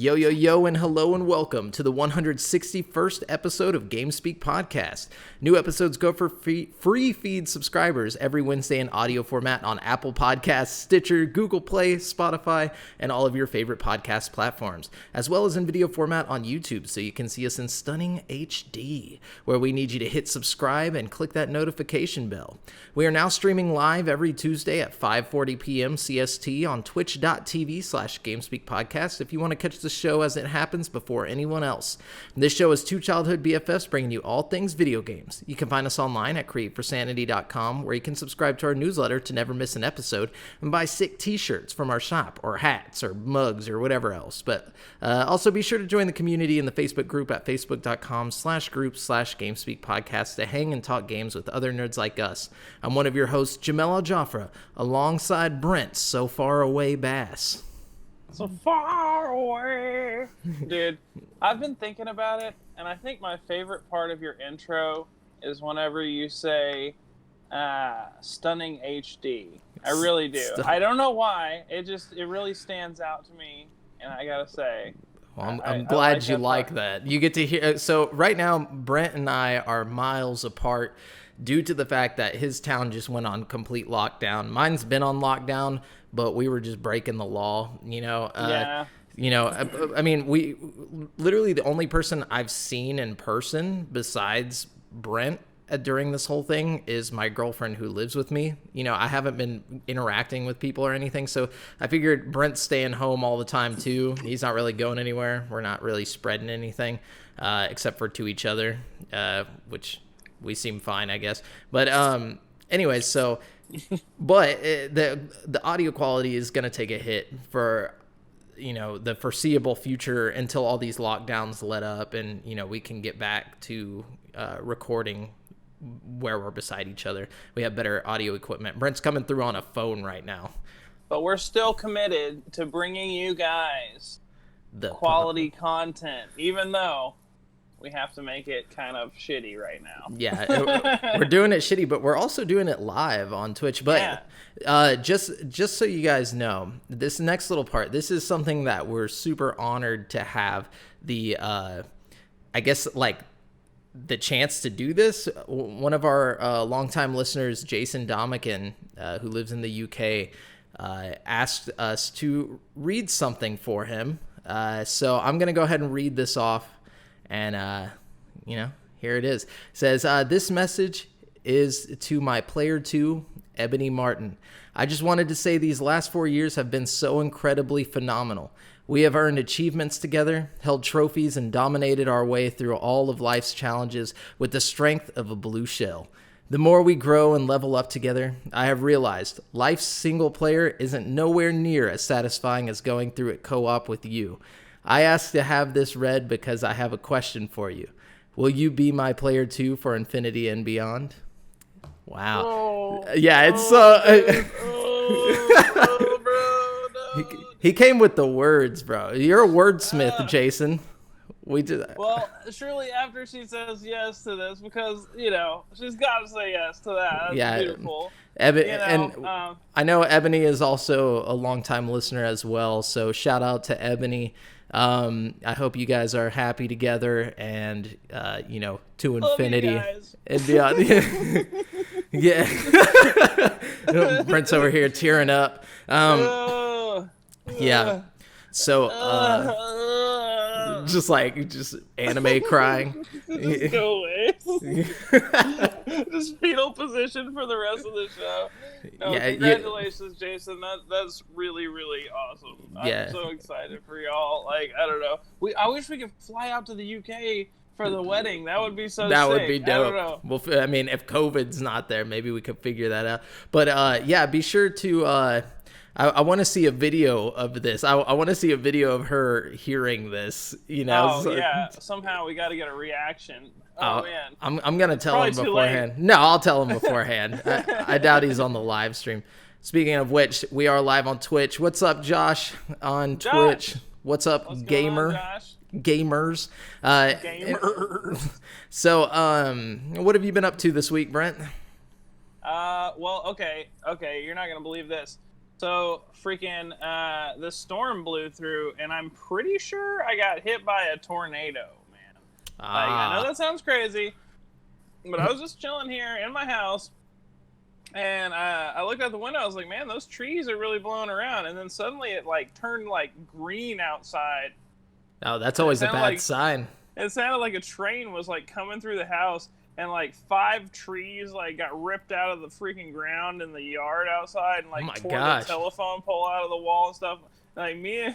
Yo, yo, yo, and hello and welcome to the 161st episode of GameSpeak Podcast. New episodes go for free feed subscribers every Wednesday in audio format on Apple Podcasts, Stitcher, Google Play, Spotify, and all of your favorite podcast platforms, as well as in video format on YouTube so you can see us in stunning HD, where we need you to hit subscribe and click that notification bell. We are now streaming live every Tuesday at 5:40 p.m. CST on twitch.tv/GameSpeak Podcast if you want to catch the show as it happens before anyone else. This show is two childhood BFFs bringing you all things video games. You can find us online at createforsanity.com, where you can subscribe to our newsletter to never miss an episode and buy sick t-shirts from our shop, or hats, or mugs, or whatever else. But also be sure to join the community in the Facebook group at facebook.com/group/GameSpeakPodcast to hang and talk games with other nerds like us. I'm one of your hosts, JAMAL Al-Jafra, alongside Brent, so far away Bass. So far away. Dude, I've been thinking about it, and I think my favorite part of your intro is whenever you say, stunning HD. I really do. I don't know why. It really stands out to me, and I gotta say. Well, I'm glad you like that. You get to hear. So right now, Brent and I are miles apart due to the fact that his town just went on complete lockdown. Mine's been on lockdown, but we were just breaking the law, you know. Yeah. You know, I mean, we literally the only person I've seen in person besides Brent during this whole thing is my girlfriend who lives with me. You know, I haven't been interacting with people or anything, so I figured Brent's staying home all the time too. He's not really going anywhere. We're not really spreading anything except for to each other, which we seem fine, I guess. But anyways, so but the audio quality is going to take a hit for, you know, the foreseeable future until all these lockdowns let up and, you know, we can get back to recording where we're beside each other. We have better audio equipment. Brent's coming through on a phone right now. But we're still committed to bringing you guys the quality content, even though we have to make it kind of shitty right now. Yeah, we're doing it shitty, but we're also doing it live on Twitch. But yeah. Just so you guys know, this next little part, this is something that we're super honored to have the, I guess, like, the chance to do this. One of our longtime listeners, Jason Domican, who lives in the UK, asked us to read something for him. So I'm going to go ahead and read this off. And, you know, here it is. It says, this message is to my player 2, Ebony Martin. I just wanted to say these last 4 years have been so incredibly phenomenal. We have earned achievements together, held trophies, and dominated our way through all of life's challenges with the strength of a blue shell. The more we grow and level up together, I have realized life's single player isn't nowhere near as satisfying as going through it co-op with you. I asked to have this read because I have a question for you. Will you be my player 2 for Infinity and Beyond? Wow. Oh, yeah, it's bro, no. He came with the words, bro. You're a wordsmith, Jason. We did that. Well, surely after she says yes to this, because, you know, she's got to say yes to that. That's beautiful. And I know Ebony is also a longtime listener as well, so shout out to Ebony. I hope you guys are happy together and, you know, to infinity and beyond. Yeah. Brent's over here tearing up. Yeah. So, just anime crying. Just go away. Just fetal position for the rest of the show. No, yeah, congratulations, Jason. That's really, really awesome. I'm so excited for y'all. Like, I don't know. I wish we could fly out to the UK for the wedding. That would be so That sick. Would be dope. I don't know. Well, I mean, if COVID's not there, maybe we could figure that out. But yeah, be sure to. I want to see a video of this. I want to see a video of her hearing this. You know. Oh yeah. Somehow we got to get a reaction. Oh man. I'm gonna tell him beforehand. No, I'll tell him beforehand. I doubt he's on the live stream. Speaking of which, we are live on Twitch. What's up, Josh? On Twitch. What's up, gamer? Josh? Gamers. So, what have you been up to this week, Brent? Well, okay. You're not gonna believe this. So freaking the storm blew through, and I'm pretty sure I got hit by a tornado, man. Like, I know that sounds crazy, but I was just chilling here in my house, and I looked out the window. I was like, man, those trees are really blowing around. And then suddenly it like turned like green outside. Oh, that's always a bad sign. It sounded like a train was like coming through the house, and like 5 trees like got ripped out of the freaking ground in the yard outside, and like tore the telephone pole out of the wall and stuff. Like me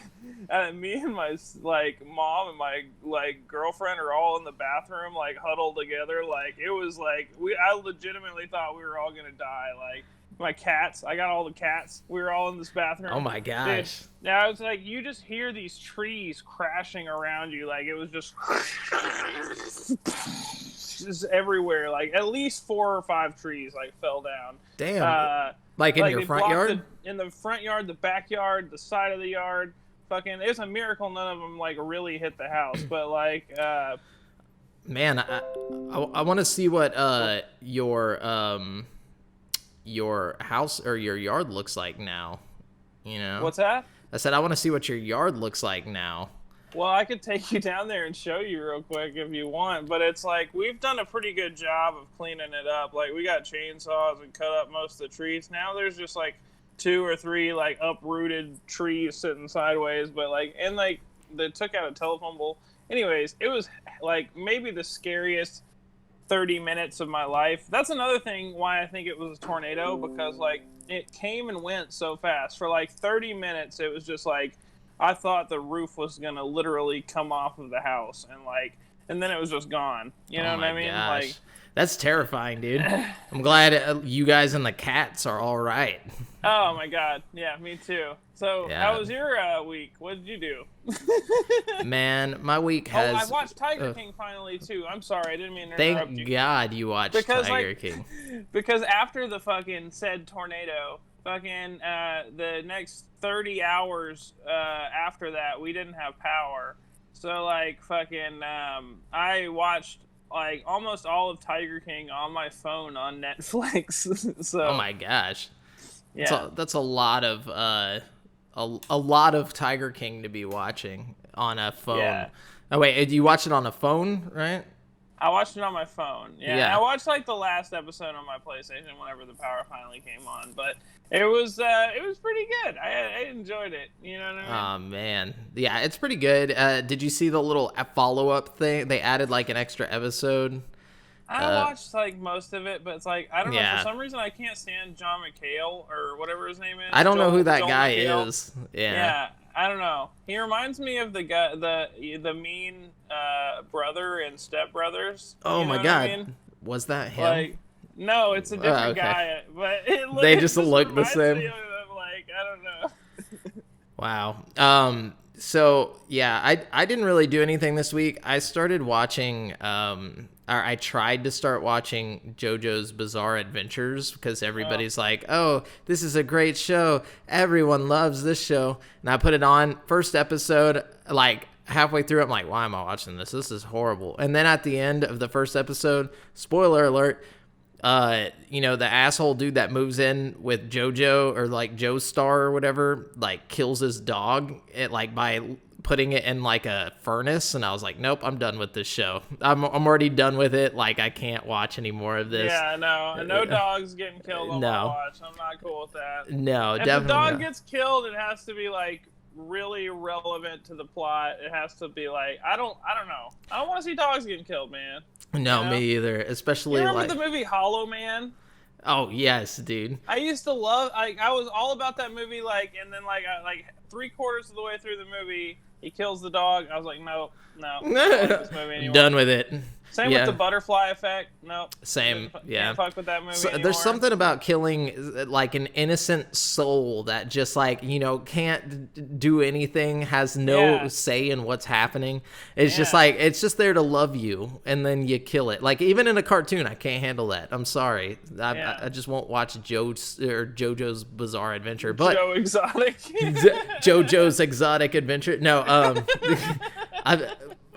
and my like mom and my like girlfriend are all in the bathroom like huddled together. Like it was like I legitimately thought we were all gonna die. Like my cats, I got all the cats. We were all in this bathroom. Oh my gosh! Now it's like you just hear these trees crashing around you. Like it was just everywhere. Like at least 4 or 5 trees like fell down. Damn. Like in your front yard? In the front yard, the backyard, the side of the yard. Fucking, it's a miracle none of them like really hit the house. But like, man, I want to see what your house or your yard looks like now. You know? What's that? I said I want to see what your yard looks like now. Well, I could take you down there and show you real quick if you want, but it's like we've done a pretty good job of cleaning it up. Like we got chainsaws and cut up most of the trees. Now there's just like 2 or 3 like uprooted trees sitting sideways, but like and like they took out a telephone pole. Anyways, it was like maybe the scariest 30 minutes of my life. That's another thing why I think it was a tornado, because like it came and went so fast. For like 30 minutes it was just like I thought the roof was gonna literally come off of the house, and then it was just gone. You know what I mean? Gosh. Like, that's terrifying, dude. I'm glad you guys and the cats are all right. Oh my god, yeah, me too. So, how was your week? What did you do? Man, my week has. Oh, I watched Tiger King finally too. I'm sorry, I didn't mean to interrupt you. Thank God you watched Tiger King. Because after the fucking said tornado, fucking the next 30 hours after that, we didn't have power. So like fucking I watched like almost all of Tiger King on my phone on Netflix. So oh my gosh. Yeah. That's a lot of a lot of Tiger King to be watching on a phone. Yeah. Oh wait, you watch it on a phone, right? I watched it on my phone. Yeah. I watched like the last episode on my PlayStation whenever the power finally came on, but it was pretty good. I enjoyed it. You know what I mean? Oh man, yeah, it's pretty good. Did you see the little follow-up thing? They added like an extra episode. I watched like most of it, but it's like I don't know, for some reason I can't stand John McHale or whatever his name is. I don't know who that guy is. Yeah, I don't know. He reminds me of the guy, the mean brother in Step Brothers. Oh my god, I mean? Was that him? Like, no, it's a different guy, but they just look the same. Like, I don't know. Wow. So yeah, I didn't really do anything this week. I started watching or I tried to start watching JoJo's Bizarre Adventures because everybody's like, oh, this is a great show. Everyone loves this show. And I put it on. First episode, like halfway through, I'm like, why am I watching this? This is horrible. And then at the end of the first episode, spoiler alert, you know, the asshole dude that moves in with JoJo or like Joestar or whatever, like kills his dog by putting it in like a furnace. And I was like, nope, I'm done with this show. I'm already done with it. Like I can't watch any more of this. Yeah, no dogs getting killed on my watch. I'm not cool with that. No, if definitely the dog not. gets killed, it has to be like really relevant to the plot. It has to be like I don't know. I don't want to see dogs getting killed, man. No, me either. Especially you remember the movie Hollow Man? Oh yes, dude. I used to love. I was all about that movie. Like, and then like 3/4 of the way through the movie, he kills the dog. I was like, no, I don't like this movie anymore. Done with it. Same with the butterfly effect. Nope. Same. Can't fuck with that movie anymore. There's something about killing like an innocent soul that just like, you know, can't do anything, has no say in what's happening. It's just like, it's just there to love you, and then you kill it. Like even in a cartoon, I can't handle that. I'm sorry. I just won't watch JoJo's Bizarre Adventure. But Joe Exotic. JoJo's Exotic Adventure. No,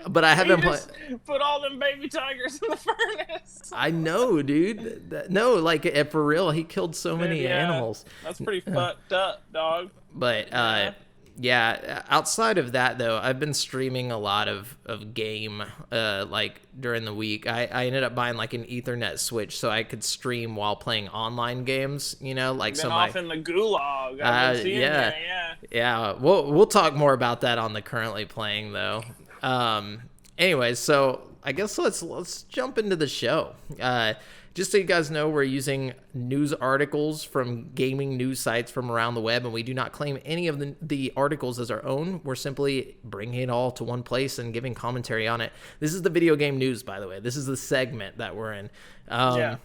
but I haven't played. Put all them baby tigers in the furnace. I know, dude. No, like for real, he killed so many animals. That's pretty fucked up, dog. But yeah, outside of that though, I've been streaming a lot of game like during the week. I ended up buying like an Ethernet switch so I could stream while playing online games, you know, like been off in the gulag. I've been seeing that, yeah. We'll talk more about that on the currently playing though. Anyway, so I guess let's jump into the show. Just so you guys know, we're using news articles from gaming news sites from around the web, and we do not claim any of the articles as our own. We're simply bringing it all to one place and giving commentary on it. This is the video game news, by the way. This is the segment that we're in. Yeah.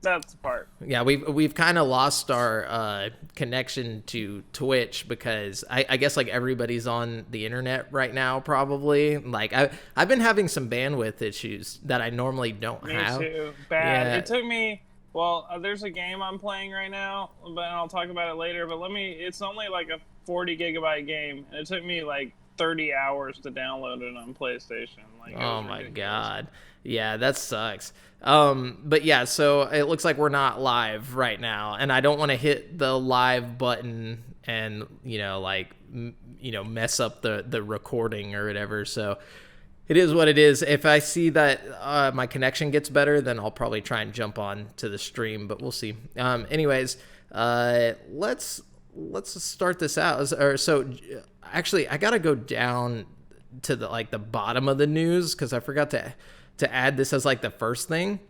That's the part. Yeah, we've kind of lost our connection to Twitch because I guess like everybody's on the internet right now probably. Like I've been having some bandwidth issues that I normally don't have. Me too. Bad. Yeah. It took me. Well, there's a game I'm playing right now, but I'll talk about it later. But it's only like a 40 gigabyte game, and it took me like 30 hours to download it on PlayStation. Like, oh my god. Yeah, that sucks. But yeah, so it looks like we're not live right now, and I don't want to hit the live button and, mess up the recording or whatever. So it is what it is. If I see that my connection gets better, then I'll probably try and jump on to the stream, but we'll see. Anyways, let's start this out. So actually, I got to go down to the bottom of the news because I forgot to add this as like the first thing,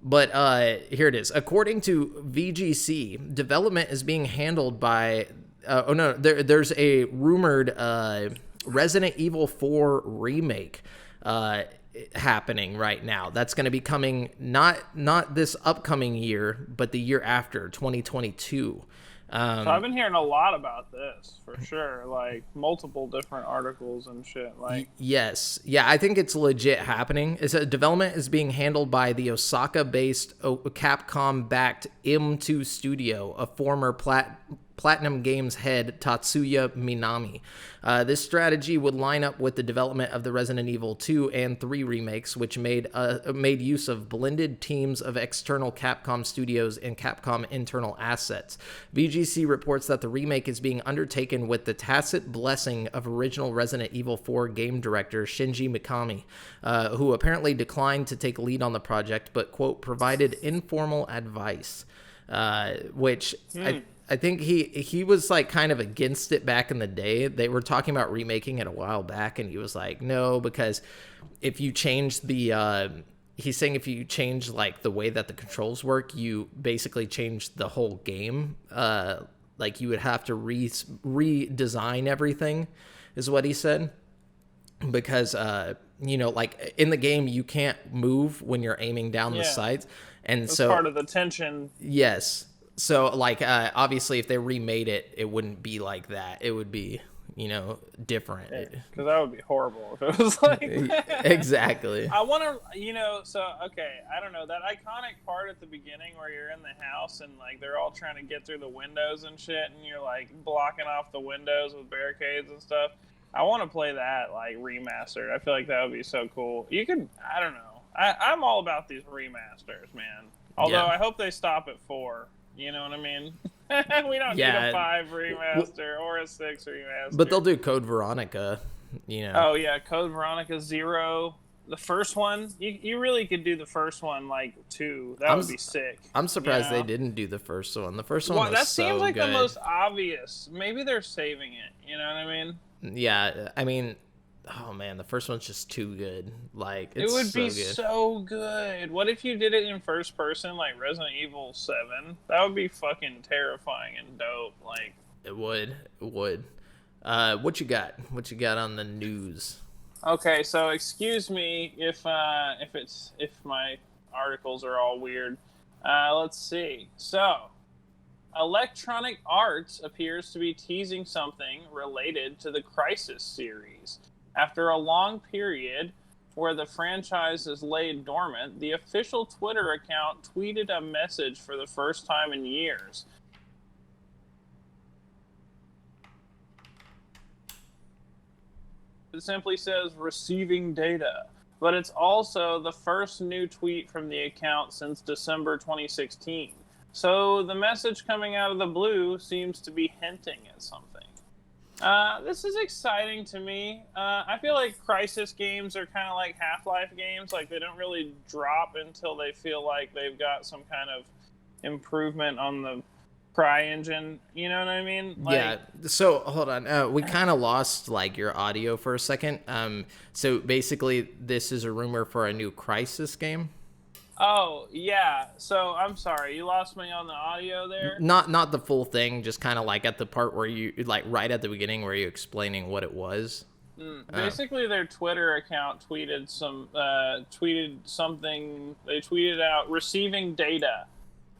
but here it is. According to VGC, development is being handled by there's a rumored Resident Evil 4 remake happening right now. That's going to be coming not this upcoming year, but the year after, 2022. So I've been hearing a lot about this for sure, like multiple different articles and shit. Like, yes, yeah, I think it's legit happening. Development is being handled by the Osaka-based Capcom-backed M2 studio, a former Platinum Games head Tatsuya Minami. This strategy would line up with the development of the Resident Evil 2 and 3 remakes, which made use of blended teams of external Capcom studios and Capcom internal assets. VGC reports that the remake is being undertaken with the tacit blessing of original Resident Evil 4 game director Shinji Mikami, who apparently declined to take lead on the project, but, quote, provided informal advice, which... I think he was like kind of against it back in the day. They were talking about remaking it a while back, and he was like, no, because if you change he's saying if you change like the way that the controls work, you basically change the whole game. Like you would have to redesign everything, is what he said. Because like in the game you can't move when you're aiming down the sights, and that's so part of the tension. Yes. So, like, obviously, if they remade it, it wouldn't be like that. It would be, different. Because that would be horrible if it was like that. Exactly. I want to, I don't know. That iconic part at the beginning where you're in the house and, like, they're all trying to get through the windows and shit, and you're, like, blocking off the windows with barricades and stuff. I want to play that, like, remastered. I feel like that would be so cool. You could, I don't know. I'm all about these remasters, man. Although I hope they stop at 4. You know what I mean? We don't need a 5 remaster or a 6 remaster. But they'll do Code Veronica, Oh, yeah, Code Veronica 0. The first one, you really could do the first one like 2. That would be sick. I'm surprised they didn't do the first one. The first one was that so seems like good. The most obvious. Maybe they're saving it. You know what I mean? Yeah, I mean... Oh man, the first one's just too good. Like it would be so good. What if you did it in first person, like Resident Evil 7? That would be fucking terrifying and dope. Like it would. What you got? What you got on the news? Okay, so excuse me if my articles are all weird. Let's see. So, Electronic Arts appears to be teasing something related to the Crysis series. After a long period where the franchise is laid dormant, the official Twitter account tweeted a message for the first time in years. It simply says receiving data. But it's also the first new tweet from the account since December 2016. So the message coming out of the blue seems to be hinting at something. This is exciting to me. I feel like Crisis games are kind of like Half-Life games. Like, they don't really drop until they feel like they've got some kind of improvement on the Cry engine. You know what I mean? Like, yeah. So hold on. We kind of lost like your audio for a second. So basically, this is a rumor for a new Crisis game. oh, yeah. So, I'm sorry. You lost me on the audio there? Not the full thing, just kind of like at the part where you like right at the beginning where you explaining what it was. Basically, their Twitter account tweeted something. They tweeted out receiving data.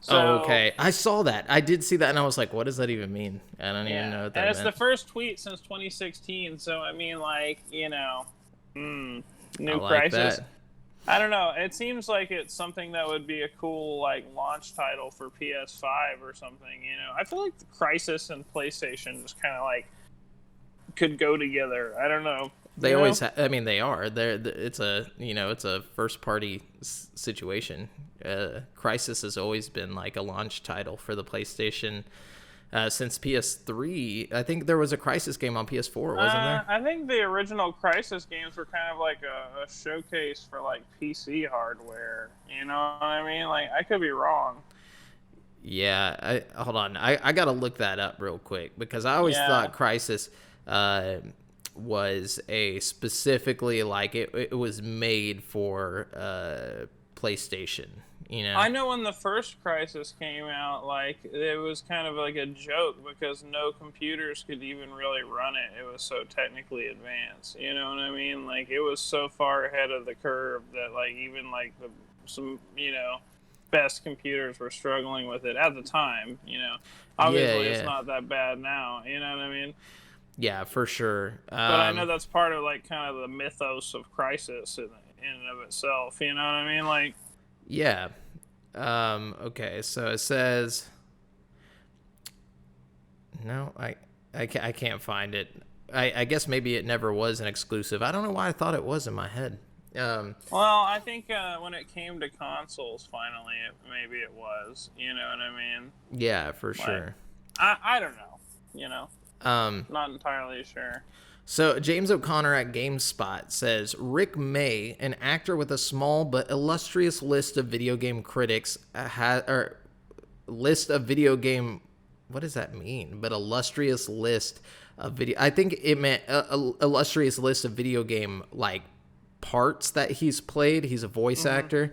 So, Oh, okay. I saw that. I did see that, and I was like, what does that even mean? I don't even know what that and it's meant. the first tweet since 2016. So, I mean, like, new I like Crisis. that. I don't know. It seems like it's something that would be a cool like launch title for PS5 or something. I feel like the Crisis and PlayStation just kind of like could go together. I don't know. They always I mean, they are. It's a first party situation. Crisis has always been like a launch title for the PlayStation since PS3. I think there was a Crisis game on PS4, wasn't there? I think the original Crisis games were kind of like a showcase for like PC hardware. You know what I mean? Like, I could be wrong. Yeah, hold on. I gotta look that up real quick because I always thought Crisis was a specifically like it was made for PlayStation. I know when the first Crisis came out, like, it was kind of like a joke because no computers could even really run it. It was so technically advanced. You know what I mean? Like, it was so far ahead of the curve that, like, even like some best computers were struggling with it at the time. Obviously it's not that bad now. You know what I mean? Yeah, for sure. But I know that's part of like kind of the mythos of Crisis in and of itself. You know what I mean? Like, yeah. Okay, so it says no, I can't find it. I guess maybe it never was an exclusive. I don't know why I thought it was in my head. Well, I think when it came to consoles, finally, maybe it was. You know what I mean? Yeah, for sure. I don't know. Not entirely sure. So James O'Connor at GameSpot says Rick May, an actor with a small but illustrious list of video game critics, list of video game. What does that mean? But illustrious list of video. I think it meant illustrious list of video game like parts that he's played. He's a voice actor.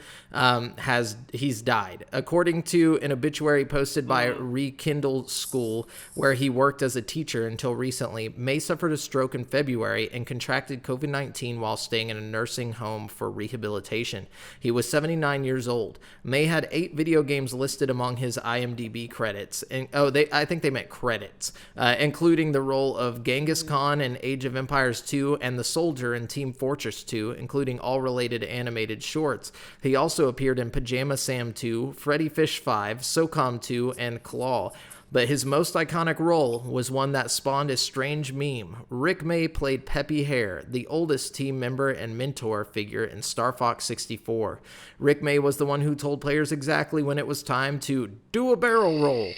He's died, according to an obituary posted by Rekindle School, where he worked as a teacher until recently. May suffered a stroke in February and contracted COVID-19 while staying in a nursing home for rehabilitation. He was 79 years old. May had 8 video games listed among his IMDb credits, and I think they meant credits, including the role of Genghis Khan in Age of Empires 2 and the soldier in Team Fortress 2, including all related animated shorts. He also appeared in Pajama Sam 2, Freddy Fish 5, SOCOM 2, and Claw. But his most iconic role was one that spawned a strange meme. Rick May played Peppy Hare, the oldest team member and mentor figure in Star Fox 64. Rick May was the one who told players exactly when it was time to do a barrel roll,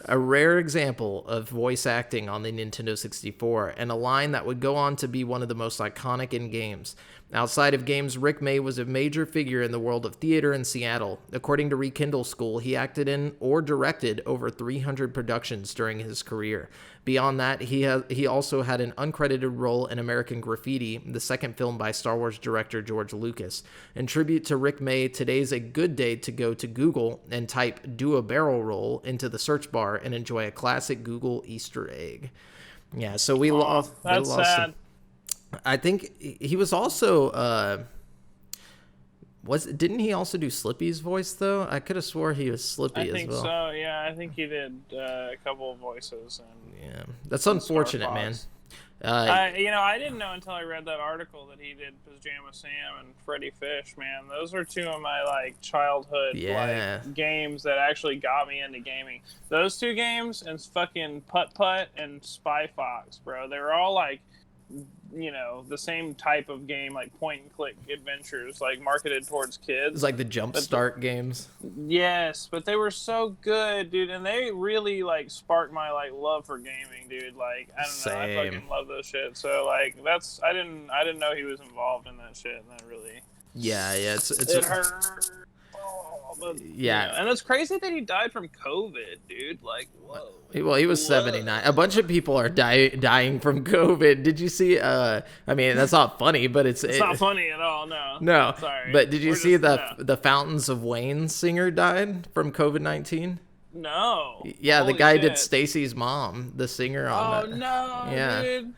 a rare example of voice acting on the Nintendo 64, and a line that would go on to be one of the most iconic in games. Outside of games, Rick May was a major figure in the world of theater in Seattle. According to Rekindle School, he acted in or directed over 300 productions during his career. Beyond that, he also had an uncredited role in American Graffiti, the second film by Star Wars director George Lucas. In tribute to Rick May, today's a good day to go to Google and type "do a barrel roll" into the search bar and enjoy a classic Google Easter egg. Yeah, so we lost. That's sad. I think he was also didn't he also do Slippy's voice though? I could have swore he was Slippy as well. I think so. Yeah, I think he did a couple of voices. Yeah, that's unfortunate, man. I didn't know until I read that article that he did Pajama Sam and Freddy Fish. Man, those were two of my like childhood like games that actually got me into gaming. Those two games and fucking Putt Putt and Spy Fox, bro. They were all like the same type of game, like point and click adventures, like marketed towards kids. It's like the Jumpstart games. Yes, but they were so good, dude, and they really like sparked my like love for gaming, dude. Like I don't know, I fucking love those shit. So like I didn't know he was involved in that shit, and that really it hurt. But, and it's crazy that he died from COVID, dude. Like, whoa. Well, he was 79. A bunch of people are dying from COVID. Did you see? I mean, that's not funny, but it's not funny at all. No. No. Sorry. But did you see the Fountains of Wayne singer died from COVID-19? No. Yeah, Holy the guy shit. did Stacy's mom, the singer on that. Oh no, yeah. dude.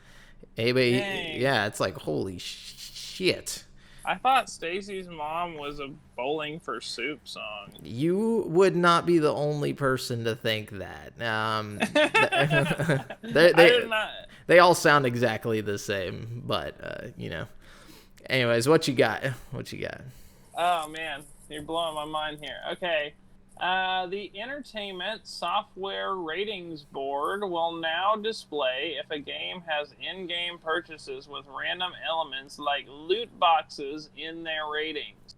Hey, but yeah, it's like holy shit. I thought Stacy's mom was a Bowling for Soup song. You would not be the only person to think that. They all sound exactly the same, but Anyways, what you got? Oh man, you're blowing my mind here. Okay. The Entertainment Software Ratings Board will now display if a game has in-game purchases with random elements like loot boxes in their ratings.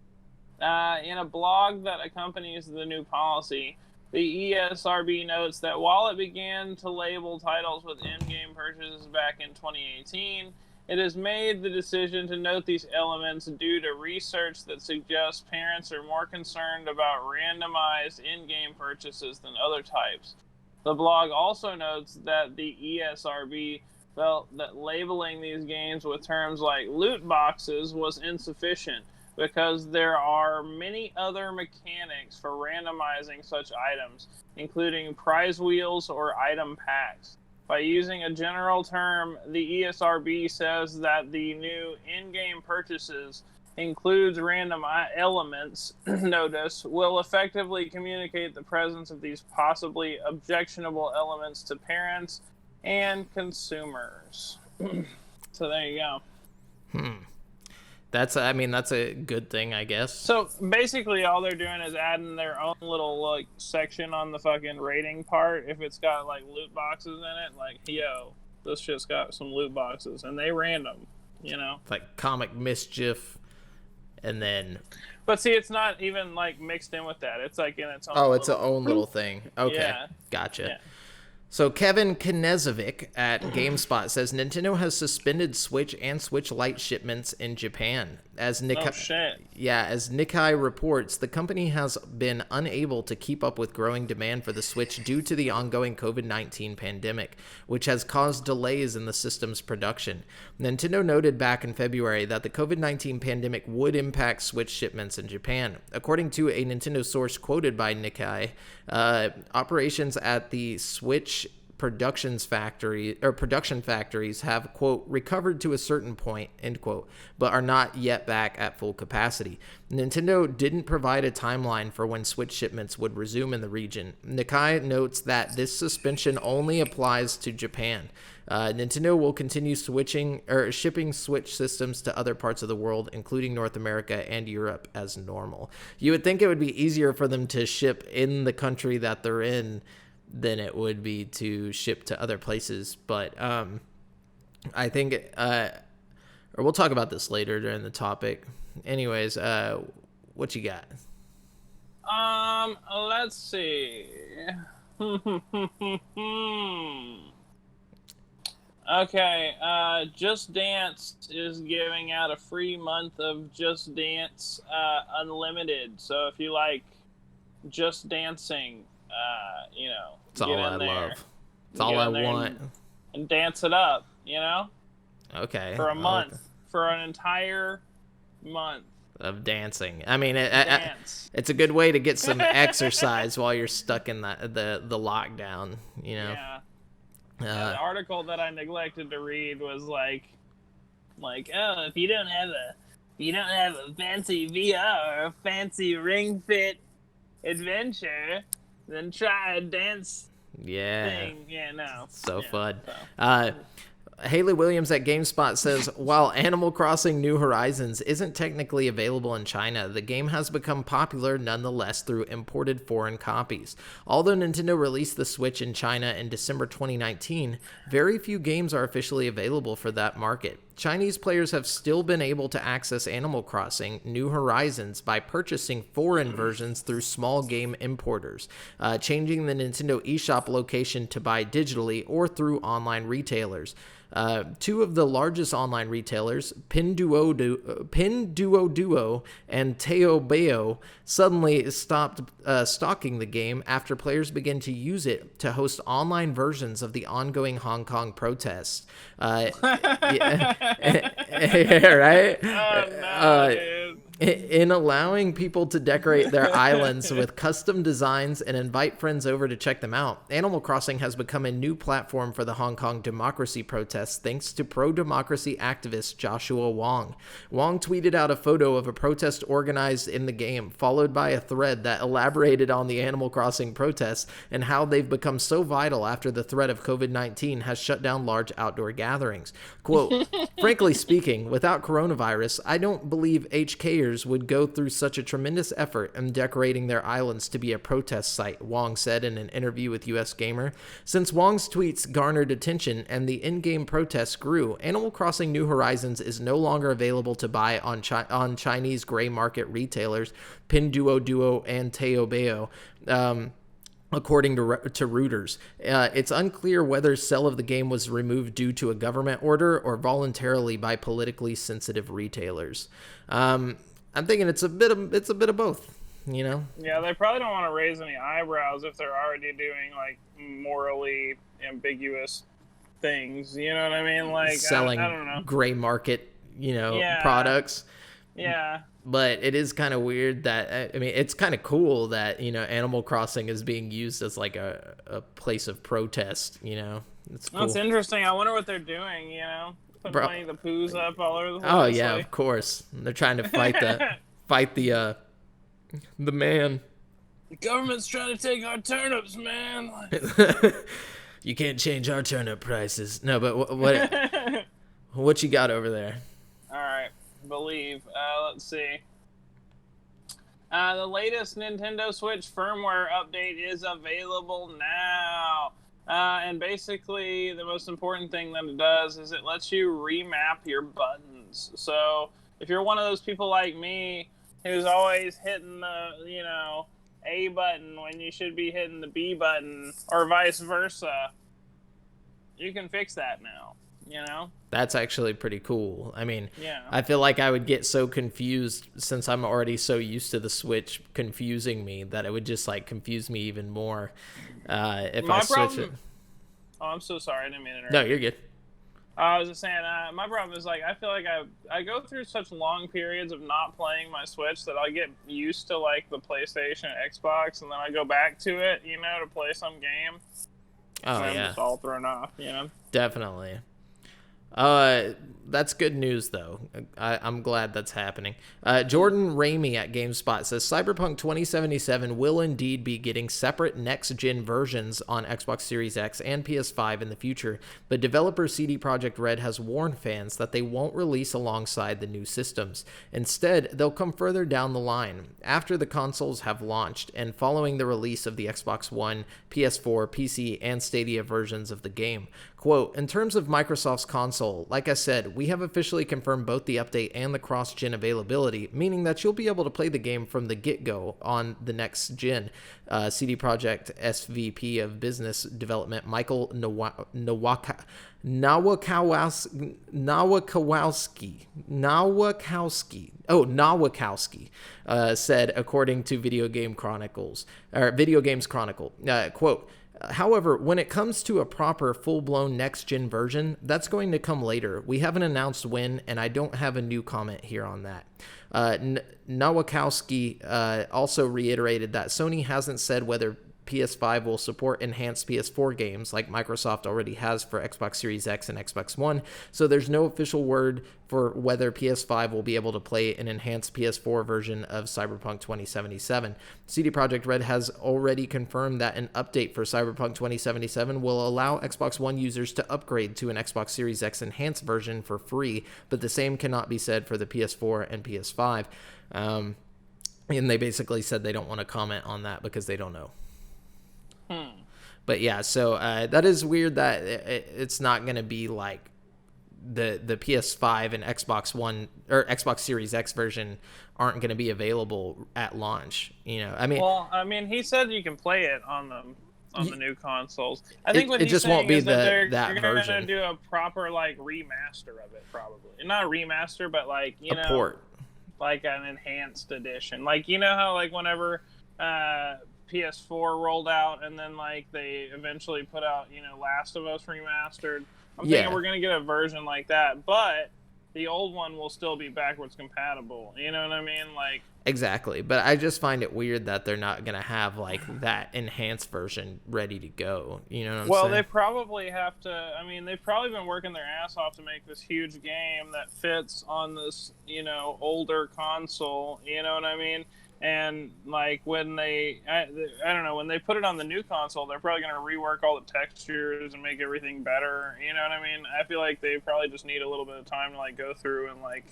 In a blog that accompanies the new policy, the ESRB notes that while it began to label titles with in-game purchases back in 2018, it has made the decision to note these elements due to research that suggests parents are more concerned about randomized in-game purchases than other types. The blog also notes that the ESRB felt that labeling these games with terms like loot boxes was insufficient because there are many other mechanics for randomizing such items, including prize wheels or item packs. By using a general term, the ESRB says that the new in-game purchases includes random elements notice will effectively communicate the presence of these possibly objectionable elements to parents and consumers. So there you go. That's a good thing, I guess. So basically all they're doing is adding their own little like section on the fucking rating part. If it's got like loot boxes in it, like, yo, this shit's got some loot boxes and they random, Like Comic Mischief and then But see, it's not even like mixed in with that. It's like in its own it's its own little thing. Okay. Yeah. Gotcha. Yeah. So Kevin Knezovic at GameSpot says Nintendo has suspended Switch and Switch Lite shipments in Japan. As Nikkei reports, the company has been unable to keep up with growing demand for the Switch due to the ongoing COVID-19 pandemic, which has caused delays in the system's production. Nintendo noted back in February that the COVID-19 pandemic would impact Switch shipments in Japan. According to a Nintendo source quoted by Nikkei, operations at the Switch production factories have, quote, recovered to a certain point, end quote, but are not yet back at full capacity. Nintendo didn't provide a timeline for when Switch shipments would resume in the region. Nikkei notes that this suspension only applies to Japan. Nintendo will continue shipping Switch systems to other parts of the world, including North America and Europe, as normal. You would think it would be easier for them to ship in the country that they're in than it would be to ship to other places, but I think or we'll talk about this later during the topic. Anyways, what you got? Let's see. Okay, Just Dance is giving out a free month of Just Dance Unlimited. So if you like Just Dancing, it's all I love. It's all I want. And dance it up, Okay. For a month. For an entire month. Of dancing. I mean, it's a good way to get some exercise while you're stuck in the lockdown, Yeah. The article that I neglected to read was like, oh, if you don't have a fancy VR or a fancy Ring Fit adventure, then try a dance thing. Yeah, no. Fun. So. Haley Williams at GameSpot says, while Animal Crossing New Horizons isn't technically available in China, the game has become popular nonetheless through imported foreign copies. Although Nintendo released the Switch in China in December 2019, very few games are officially available for that market. Chinese players have still been able to access Animal Crossing New Horizons by purchasing foreign versions through small game importers, changing the Nintendo eShop location to buy digitally or through online retailers. Two of the largest online retailers, Pinduoduo and Teobeo, suddenly stopped stocking the game after players began to use it to host online versions of the ongoing Hong Kong protests. Yeah, right? Oh no, dude. In allowing people to decorate their islands with custom designs and invite friends over to check them out, Animal Crossing has become a new platform for the Hong Kong democracy protests thanks to pro-democracy activist Joshua Wong. Wong tweeted out a photo of a protest organized in the game, followed by a thread that elaborated on the Animal Crossing protests and how they've become so vital after the threat of COVID-19 has shut down large outdoor gatherings. Quote, frankly speaking, without coronavirus, I don't believe HKers would go through such a tremendous effort in decorating their islands to be a protest site, Wong said in an interview with US Gamer. Since Wong's tweets garnered attention and the in-game protests grew, Animal Crossing New Horizons is no longer available to buy on Chinese gray market retailers Pinduoduo and Teobeo. According to Reuters. It's unclear whether sale of the game was removed due to a government order or voluntarily by politically sensitive retailers. I'm thinking it's a bit of both, you know? Yeah, they probably don't want to raise any eyebrows if they're already doing like morally ambiguous things. You know what I mean? Like selling I don't know. Gray market, products. Yeah. But it is kind of weird that, I mean, it's kind of cool that, Animal Crossing is being used as like a place of protest, It's cool. That's interesting. I wonder what they're doing, Putting Winnie the Poohs up all over the place. Oh, yeah, of course. They're trying to fight the man. The government's trying to take our turnips, man. You can't change our turnip prices. No, but what you got over there? All right. Believe. Let's see. The latest Nintendo Switch firmware update is available now. And basically, the most important thing that it does is it lets you remap your buttons. So, if you're one of those people like me who's always hitting the, A button when you should be hitting the B button, or vice versa, you can fix that now, That's actually pretty cool. I mean, yeah. I feel like I would get so confused since I'm already so used to the Switch confusing me that it would just like confuse me even more if I switch it. Oh, I'm so sorry. I didn't mean to interrupt. No, you're good. I was just saying, my problem is like I feel like I go through such long periods of not playing my Switch that I get used to like the PlayStation and Xbox, and then I go back to it, to play some game. Oh, and yeah. I'm just all thrown off, Definitely. That's good news, though. I'm glad that's happening. Jordan Ramey at GameSpot says Cyberpunk 2077 will indeed be getting separate next-gen versions on Xbox Series X and PS5 in the future, but developer CD Projekt Red has warned fans that they won't release alongside the new systems. Instead, they'll come further down the line, after the consoles have launched and following the release of the Xbox One, PS4, PC, and Stadia versions of the game. Quote, in terms of Microsoft's console, like I said, we have officially confirmed both the update and the cross-gen availability, meaning that you'll be able to play the game from the get-go on the next gen. CD Projekt SVP of Business Development Michael Nowakowski said, according to Video Games Chronicle, quote, however, when it comes to a proper full-blown next-gen version, that's going to come later. We haven't announced when, and I don't have a new comment here on that. Nowakowski also reiterated that Sony hasn't said whether PS5 will support enhanced PS4 games like Microsoft already has for Xbox Series X and Xbox One, so there's no official word for whether PS5 will be able to play an enhanced PS4 version of Cyberpunk 2077. CD Projekt Red has already confirmed that an update for Cyberpunk 2077 will allow Xbox One users to upgrade to an Xbox Series X enhanced version for free, but the same cannot be said for the PS4 and PS5. And they basically said they don't want to comment on that because they don't know. But yeah, so that is weird that it's not going to be like the PS5 and Xbox One or Xbox Series X version aren't going to be available at launch. I mean, well, I mean, he said you can play it on the new consoles. I think what it he's just saying won't be is that they're that going to version. do a proper like remaster of it, probably not a remaster, but like port, like an enhanced edition. Like how like whenever PS4 rolled out, and then like they eventually put out Last of Us remastered. I'm thinking we're gonna get a version like that, but the old one will still be backwards compatible. You know what I mean? Like exactly. But I just find it weird that they're not gonna have like that enhanced version ready to go. You know what I'm saying? Well, they probably have to. I mean, they've probably been working their ass off to make this huge game that fits on this older console. You know what I mean? And like when I don't know, when they put it on the new console, they're probably going to rework all the textures and make everything better. You know what I mean? I feel like they probably just need a little bit of time to like go through and like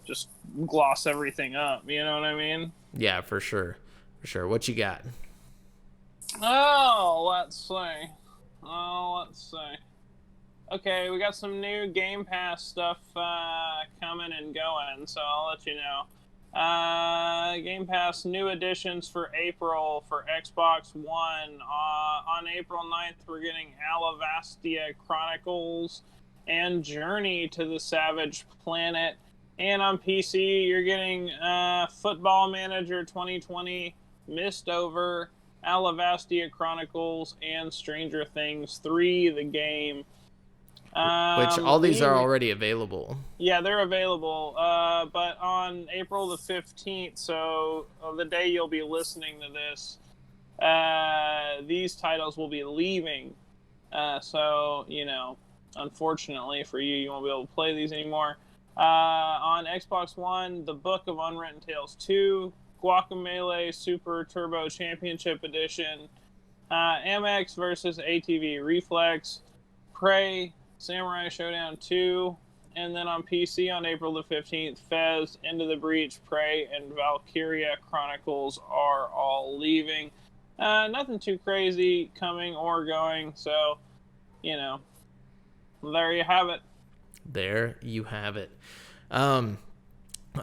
just gloss everything up. You know what I mean? Yeah, for sure. For sure. What you got? Let's see. Okay, we got some new Game Pass stuff coming and going, so I'll let you know. Game Pass new additions for April for Xbox One. On April 9th, we're getting Alavastia Chronicles and Journey to the Savage Planet. And on PC, you're getting Football Manager 2020, Mistover, Alavastia Chronicles, and Stranger Things 3, the game. Which all these are already available. Yeah, they're available. But on April the 15th, so the day you'll be listening to this, these titles will be leaving. So, unfortunately for you, you won't be able to play these anymore. On Xbox One, The Book of Unwritten Tales 2, Guacamelee Super Turbo Championship Edition, MX versus ATV Reflex, Prey, Samurai Showdown 2, and then on PC on April the 15th, Fez, Into the Breach, Prey, and Valkyria Chronicles are all leaving. Nothing too crazy coming or going, so, there you have it. There you have it.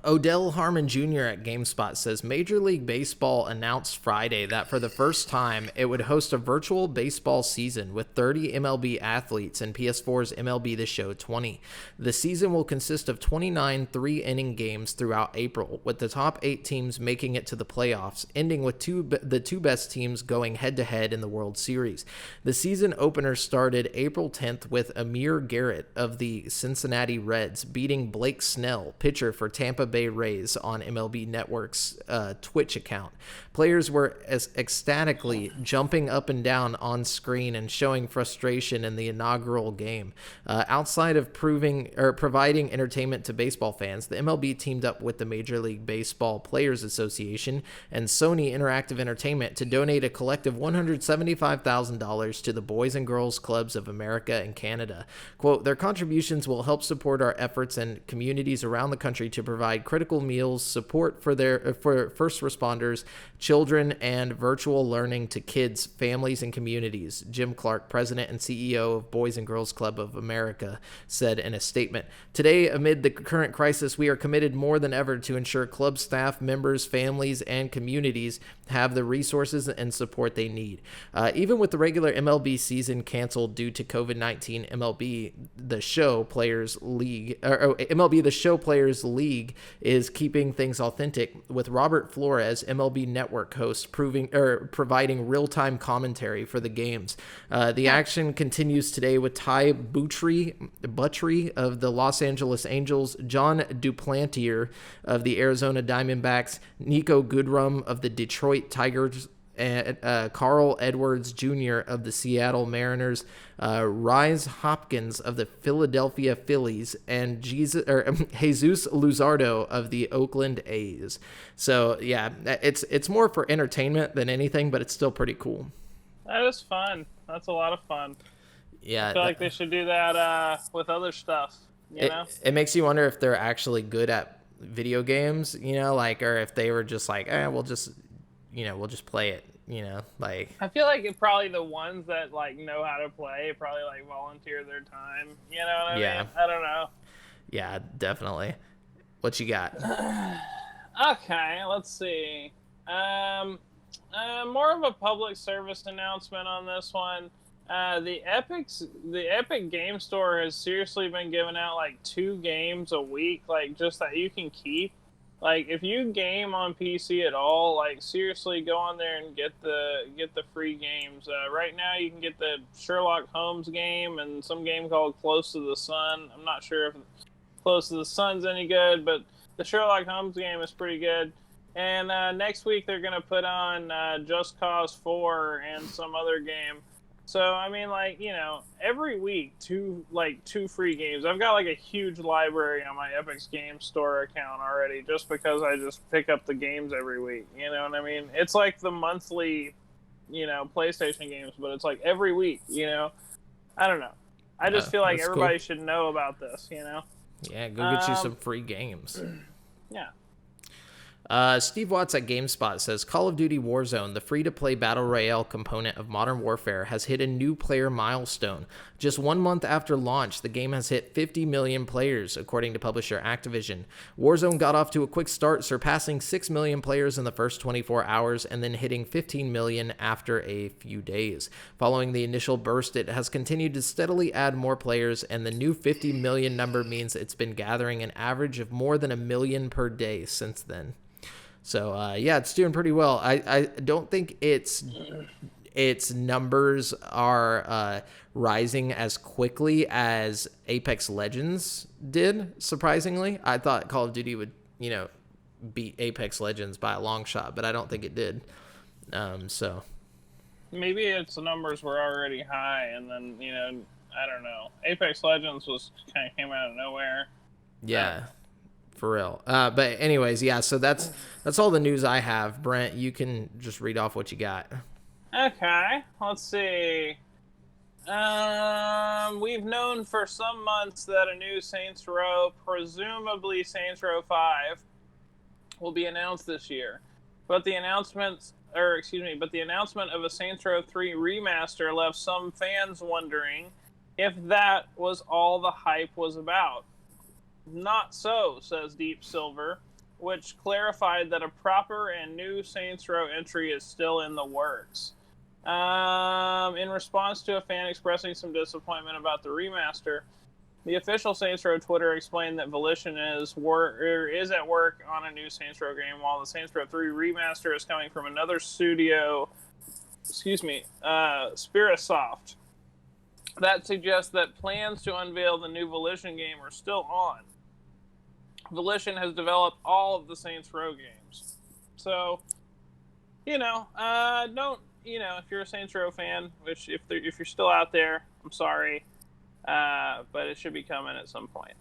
Odell Harmon Jr. at GameSpot says Major League Baseball announced Friday that for the first time it would host a virtual baseball season with 30 MLB athletes in PS4's MLB The Show 20. The season will consist of 29 3-inning games throughout April, with the top 8 teams making it to the playoffs, ending with the two best teams going head-to-head in the World Series. The season opener started April 10th with Amir Garrett of the Cincinnati Reds beating Blake Snell, pitcher for Tampa Bay Rays, on MLB Network's Twitch account. Players were ecstatically jumping up and down on screen and showing frustration in the inaugural game. Outside of providing entertainment to baseball fans, the MLB teamed up with the Major League Baseball Players Association and Sony Interactive Entertainment to donate a collective $175,000 to the Boys and Girls Clubs of America and Canada. Quote, their contributions will help support our efforts in communities around the country to provide critical meals, support for first responders, children, and virtual learning to kids, families, and communities, Jim Clark, president and CEO of Boys and Girls Club of America, said in a statement. Today, amid the current crisis, we are committed more than ever to ensure club staff, members, families, and communities have the resources and support they need. Even with the regular MLB season canceled due to COVID-19, MLB The Show Players League is keeping things authentic, with Robert Flores, MLB Network host, providing real-time commentary for the games. The action continues today with Ty Buttrey of the Los Angeles Angels, John Duplantier of the Arizona Diamondbacks, Nico Goodrum of the Detroit Tigers, and Carl Edwards Jr. of the Seattle Mariners, Rhys Hopkins of the Philadelphia Phillies, and Jesus Luzardo of the Oakland A's. So yeah, it's more for entertainment than anything, but it's still pretty cool. That is fun. That's a lot of fun. Yeah, I feel like they should do that with other stuff. It makes you wonder if they're actually good at video games, or if they were just like, we'll just play it, like. I feel like it probably the ones that like know how to play probably like volunteer their time. You know what I mean? I don't know. Yeah, definitely. What you got? Okay, let's see. More of a public service announcement on this one. The Epic Game Store has seriously been giving out like 2 games a week, like just that you can keep. Like if you game on PC at all, like seriously go on there and get the free games. Right now you can get the Sherlock Holmes game and some game called Close to the Sun. I'm not sure if Close to the Sun's any good, but the Sherlock Holmes game is pretty good. And next week they're gonna put on Just Cause 4 and some other game. So I mean, like, every week two free games. I've got like a huge library on my Epic's Game Store account already, just because I just pick up the games every week. You know what I mean? It's like the monthly, PlayStation games, but it's like every week. I don't know. I just feel like everybody should know about this. Yeah, go get you some free games. Yeah. Steve Watts at GameSpot says, Call of Duty Warzone, the free-to-play battle royale component of Modern Warfare, has hit a new player milestone. Just 1 month after launch, the game has hit 50 million players, according to publisher Activision. Warzone got off to a quick start, surpassing 6 million players in the first 24 hours, and then hitting 15 million after a few days. Following the initial burst, it has continued to steadily add more players, and the new 50 million number means it's been gathering an average of more than 1 million per day since then. So, yeah, it's doing pretty well. I don't think its numbers are rising as quickly as Apex Legends did, surprisingly. I thought Call of Duty would, beat Apex Legends by a long shot, but I don't think it did. So maybe its numbers were already high, and then, I don't know. Apex Legends kind of came out of nowhere. Yeah. For real. But anyways, yeah, so that's all the news I have. Brent, you can just read off what you got. Okay, let's see. We've known for some months that a new Saints Row, presumably Saints Row 5, will be announced this year. But the announcement of a Saints Row 3 remaster left some fans wondering if that was all the hype was about. Not so, says Deep Silver, which clarified that a proper and new Saints Row entry is still in the works. In response to a fan expressing some disappointment about the remaster, the official Saints Row Twitter explained that Volition is at work on a new Saints Row game, while the Saints Row 3 remaster is coming from another studio, Spirasoft. That suggests that plans to unveil the new Volition game are still on. Volition has developed all of the Saints Row games. So, if you're a Saints Row fan, which if you're still out there, I'm sorry, but it should be coming at some point.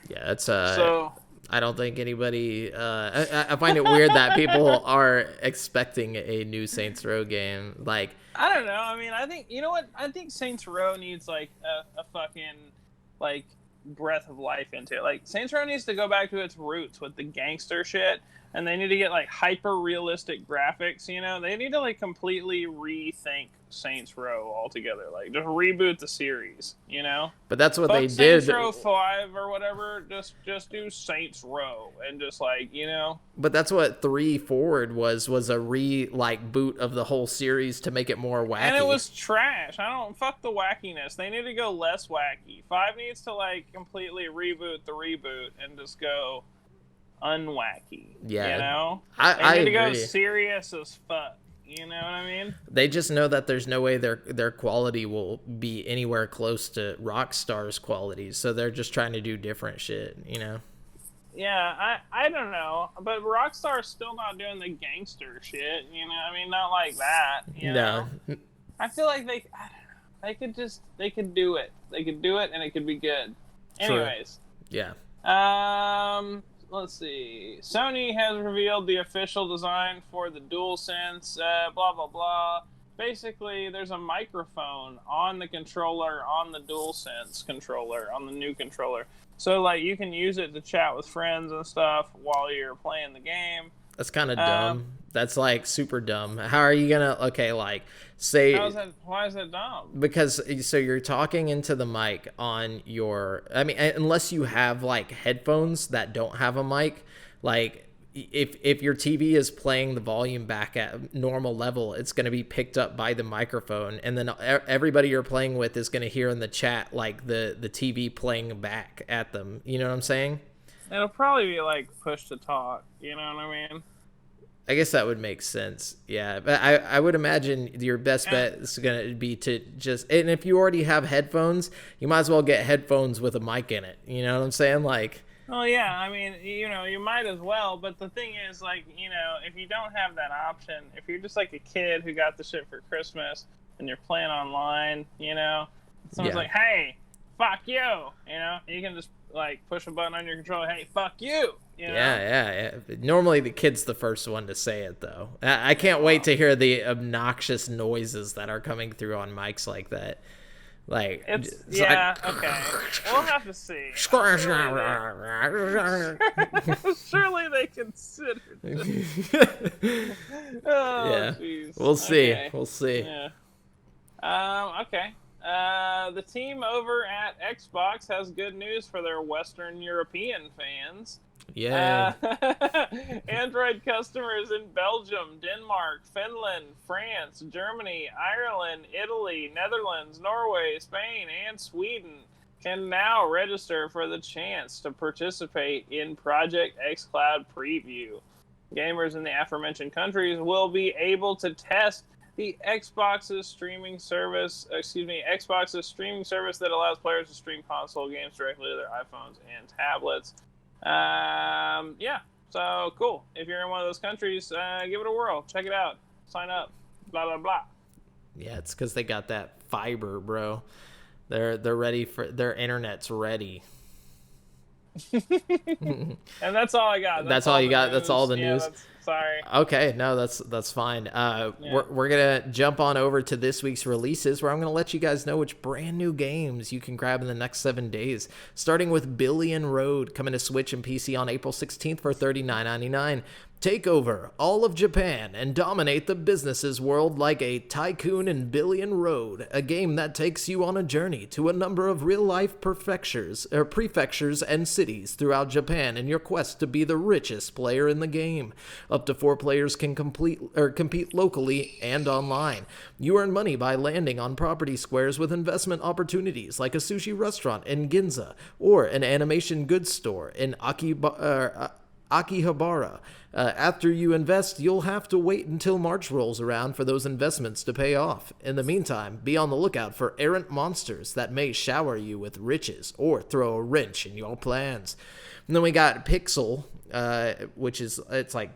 Yeah, that's so. I don't think anybody. I find it weird that people are expecting a new Saints Row game. Like, I don't know. I mean, I think I think Saints Row needs like a fucking like breath of life into it. Like Saints Row needs to go back to its roots with the gangster shit, and they need to get like hyper realistic graphics. They need to like completely rethink Saints Row altogether. Like just reboot the series. But that's what they did. Saints Row 5 or whatever. Just do Saints Row and just like But that's what 3 Forward was a boot of the whole series to make it more wacky. And it was trash. Fuck the wackiness. They need to go less wacky. 5 needs to like completely reboot the reboot and just go unwacky. Yeah. They need to go serious as fuck. You know what I mean? They just know that there's no way their quality will be anywhere close to Rockstar's quality, so they're just trying to do different shit, Yeah, I don't know, but Rockstar's still not doing the gangster shit, I mean, not like that, No. I feel like they could do it. They could do it, and it could be good. Anyways. True. Yeah. Let's see. Sony has revealed the official design for the DualSense, blah, blah, blah. Basically, there's a microphone on the controller, on the DualSense controller, on the new controller. So, like, you can use it to chat with friends and stuff while you're playing the game. That's kind of dumb. That's like super dumb. How are you gonna? Okay, like say. Why is that dumb? Because so you're talking into the mic on your. I mean, unless you have like headphones that don't have a mic, like. If your TV is playing the volume back at normal level, it's going to be picked up by the microphone, and then everybody you're playing with is going to hear in the chat like the TV playing back at them. You know what I'm saying? It'll probably be like push to talk. You know what I mean? I guess that would make sense. Yeah, but I would imagine your best bet is going to be to just, and if you already have headphones, you might as well get headphones with a mic in it. You know what I'm saying? Like. Oh yeah, I mean, you might as well, but the thing is, like, if you don't have that option, if you're just like a kid who got the shit for Christmas and you're playing online, someone's like, hey, fuck you, you can just like push a button on your controller, hey, fuck you. Yeah. Normally the kid's the first one to say it, though. I can't wait to hear the obnoxious noises that are coming through on mics like that. Like, okay. We'll have to see. Surely they considered it. Oh, geez. We'll see. Okay. We'll see. Yeah. Okay. The team over at Xbox has good news for their Western European fans. Yeah. Android customers in Belgium, Denmark, Finland, France, Germany, Ireland, Italy, Netherlands, Norway, Spain, and Sweden can now register for the chance to participate in Project xCloud Preview. Gamers in the aforementioned countries will be able to test the Xbox's streaming service that allows players to stream console games directly to their iPhones and tablets. So cool. If you're in one of those countries, give it a whirl. Check it out. Sign up. Blah blah blah. Yeah, it's because they got that fiber, bro. They're ready for their internet's ready. And that's all I got. That's all you got. That's all the news. Sorry. Okay, no, that's fine. We're gonna jump on over to this week's releases, where I'm gonna let you guys know which brand new games you can grab in the next 7 days. Starting with Billion Road, coming to Switch and PC on April 16th for $39.99. Take over all of Japan and dominate the business's world like a tycoon in Billion Road, a game that takes you on a journey to a number of real-life prefectures and cities throughout Japan in your quest to be the richest player in the game. Up to 4 players can compete locally and online. You earn money by landing on property squares with investment opportunities like a sushi restaurant in Ginza or an animation goods store in Akihabara. After you invest, you'll have to wait until March rolls around for those investments to pay off. In the meantime, be on the lookout for errant monsters that may shower you with riches or throw a wrench in your plans. And then we got Pixel, which is, it's like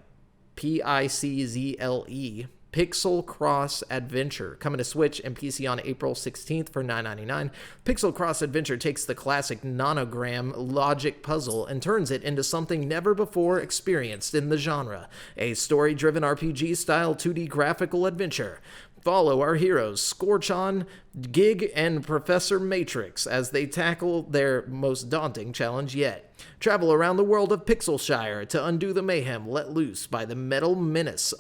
Piczle, Pixel Cross Adventure, coming to Switch and PC on April 16th for $9.99. Pixel Cross Adventure takes the classic nonogram logic puzzle and turns it into something never before experienced in the genre, a story-driven RPG-style 2D graphical adventure. Follow our heroes, Scorchon, Gig, and Professor Matrix as they tackle their most daunting challenge yet. Travel around the world of Pixelshire to undo the mayhem let loose by the Metal Menace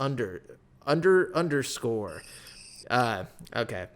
underscore. Okay.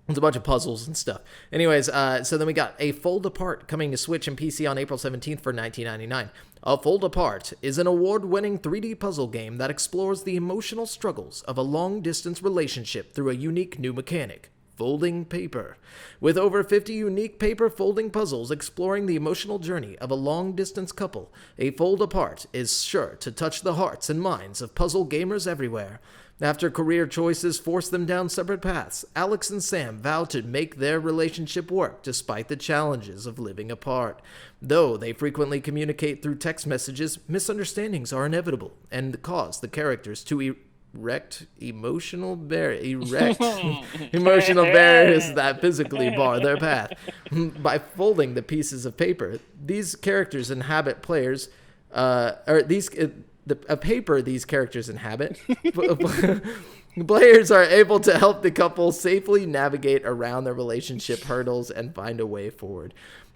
It's a bunch of puzzles and stuff. Anyways, so then we got A Fold Apart coming to Switch and PC on April 17th for $19.99. A Fold Apart is an award-winning 3D puzzle game that explores the emotional struggles of a long-distance relationship through a unique new mechanic, folding paper. With over 50 unique paper folding puzzles exploring the emotional journey of a long-distance couple, A Fold Apart is sure to touch the hearts and minds of puzzle gamers everywhere. After career choices forced them down separate paths, Alex and Sam vow to make their relationship work despite the challenges of living apart. Though they frequently communicate through text messages, misunderstandings are inevitable and cause the characters to erect emotional barriers that physically bar their path. By folding the pieces of paper, these characters inhabit players, a paper these characters inhabit, players are able to help the couple safely navigate around their relationship hurdles and find a way forward.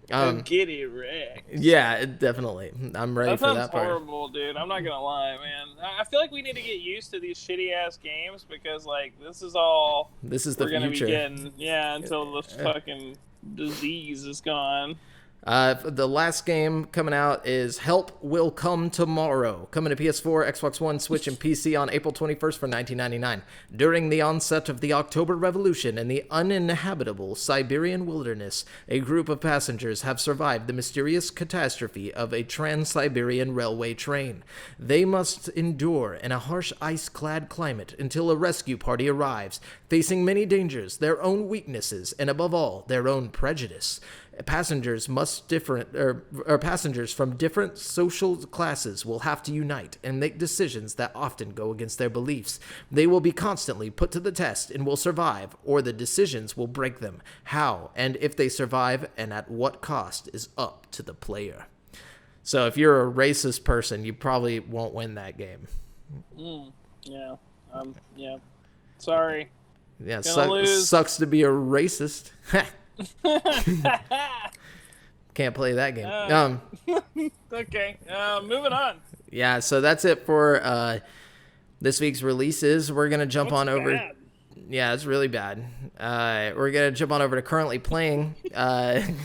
Get it wrecked. Yeah, definitely. I'm ready for that part. That sounds horrible, dude. I'm not gonna lie, man. I feel like we need to get used to these shitty ass games because, like, this is all the future. We're gonna be getting, until the fucking disease is gone. The last game coming out is Help Will Come Tomorrow, coming to PS4, Xbox One, Switch, and PC on April 21st for $19.99. During the onset of the October Revolution in the uninhabitable Siberian wilderness, a group of passengers have survived the mysterious catastrophe of a trans-Siberian railway train. They must endure in a harsh ice-clad climate until a rescue party arrives, facing many dangers, their own weaknesses, and above all, their own prejudice. Passengers from different social classes will have to unite and make decisions that often go against their beliefs. They will be constantly put to the test and will survive, or the decisions will break them. How and if they survive and at what cost is up to the player. So if you're a racist person, you probably won't win that game. Yeah. Sorry. Yeah, sucks to be a racist. Can't play that game. Okay. Moving on. Yeah, so that's it for this week's releases. We're gonna jump on over. Bad? Yeah, it's really bad. We're gonna jump on over to currently playing. Brent,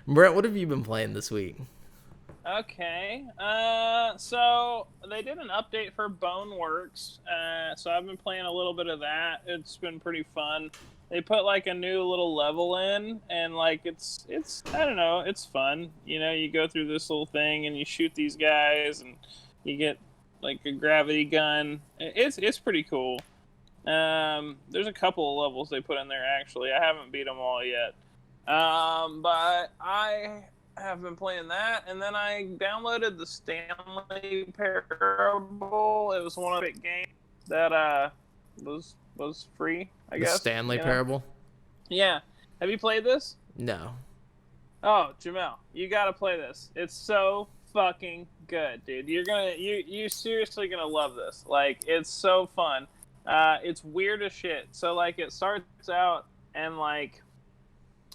what have you been playing this week? Okay. So they did an update for Boneworks. So I've been playing a little bit of that. It's been pretty fun. They put like a new little level in, and like it's I don't know, it's fun. You know, you go through this little thing and you shoot these guys, and you get like a gravity gun. It's pretty cool. There's a couple of levels they put in there actually. I haven't beat them all yet. But I have been playing that, and then I downloaded the Stanley Parable. It was one of the games that was free, I guess. The Stanley Parable? Yeah. Have you played this? No. Oh, Jamal, you gotta play this. It's so fucking good, dude. You're seriously gonna love this. Like, it's so fun. It's weird as shit. So, like, it starts out, and, like,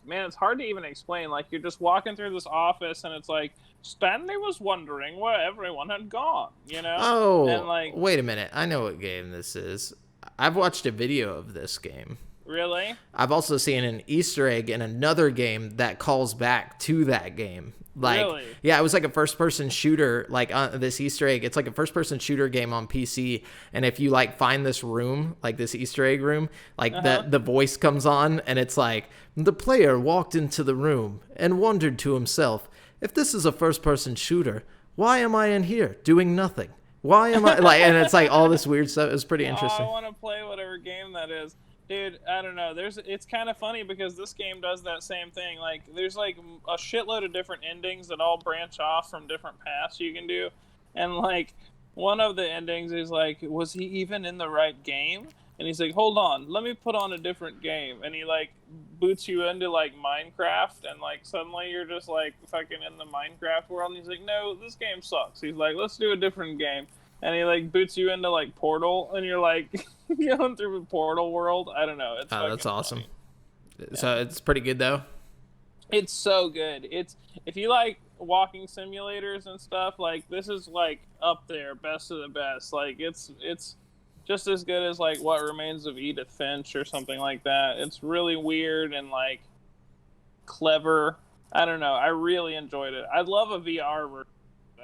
man, it's hard to even explain. Like, you're just walking through this office, and it's like, Stanley was wondering where everyone had gone, you know? Oh, and like, wait a minute. I know what game this is. I've watched a video of this game. Really? I've also seen an Easter egg in another game that calls back to that game. Like, really? Yeah, it was like a first-person shooter, like this Easter egg. It's like a first-person shooter game on PC, and if you like find this room, like this Easter egg room, like the voice comes on, and it's like, the player walked into the room and wondered to himself, if this is a first-person shooter, why am I in here doing nothing? Why am I like? And it's like all this weird stuff. It's pretty interesting. I want to play whatever game that is. Dude, I don't know. It's kind of funny because this game does that same thing. Like, there's like a shitload of different endings that all branch off from different paths you can do. And like, one of the endings is like, was he even in the right game? And he's like, hold on, let me put on a different game. And he like boots you into like Minecraft, and like suddenly you're just like fucking in the Minecraft world. And he's like, no, this game sucks. He's like, let's do a different game. And he like boots you into like Portal, and you're like going through a Portal world. I don't know. It's that's awesome. Funny. So it's pretty good though. It's so good. It's if you like walking simulators and stuff, like this is like up there, best of the best. Like it's just as good as like What Remains of Edith Finch or something like that. It's really weird and like clever. I don't know. I really enjoyed it. I'd love a VR version.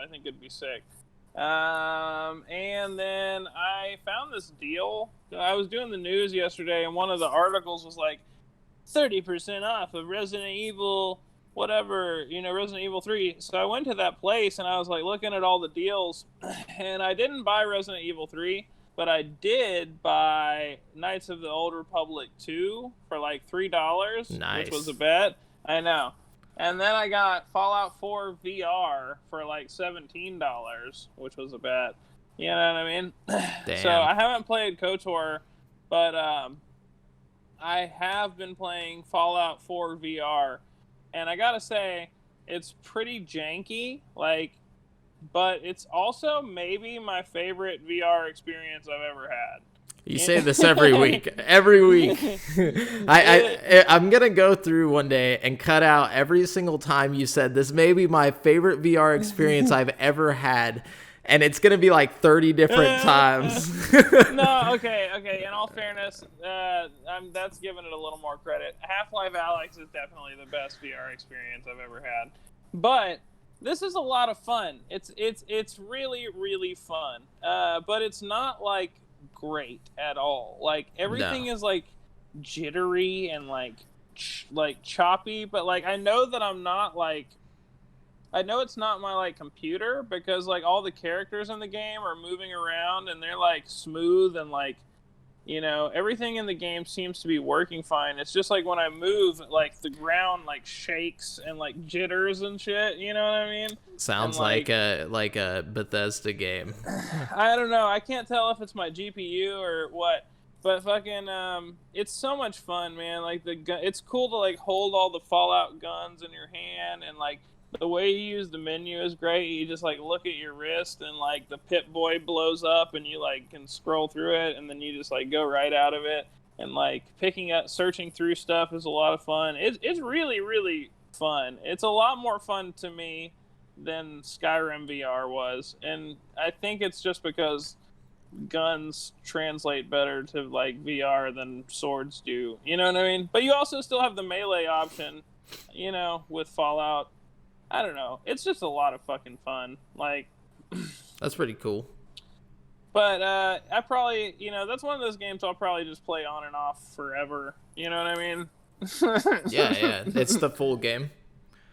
I think it'd be sick. And then I found this deal. I was doing the news yesterday, and one of the articles was like 30% off of Resident Evil, whatever, Resident Evil 3. So I went to that place, and I was like looking at all the deals, and I didn't buy Resident Evil 3, but I did buy Knights of the Old Republic 2 for like $3, nice. Which was a bet. I know. And then I got Fallout 4 VR for like $17, which was a bet. You know what I mean? Damn. So I haven't played KOTOR, but I have been playing Fallout 4 VR. And I gotta say, it's pretty janky, but it's also maybe my favorite VR experience I've ever had. You say this every week. Every week. I'm going to go through one day and cut out every single time you said this may be my favorite VR experience I've ever had. And it's going to be like 30 different times. No, okay. In all fairness, that's giving it a little more credit. Half-Life Alyx is definitely the best VR experience I've ever had. But this is a lot of fun. It's really, really fun. But it's not like great at all. Like everything is like jittery and like choppy. But like I know that I'm not like. I know it's not my like computer because like all the characters in the game are moving around and they're like smooth and like, you know, everything in the game seems to be working fine. It's just like when I move, like the ground like shakes and like jitters and shit. You know what I mean? Sounds like a Bethesda game. I don't know. I can't tell if it's my GPU or what. But fucking, it's so much fun, man. Like it's cool to like hold all the Fallout guns in your hand and like. The way you use the menu is great. You just like look at your wrist and like the Pip-Boy blows up and you like can scroll through it and then you just like go right out of it. And like searching through stuff is a lot of fun. It's really, really fun. It's a lot more fun to me than Skyrim VR was. And I think it's just because guns translate better to like VR than swords do. You know what I mean? But you also still have the melee option, you know, with Fallout. I don't know. It's just a lot of fucking fun. Like, that's pretty cool. But I probably, you know, that's one of those games I'll probably just play on and off forever. You know what I mean? Yeah. It's the full game.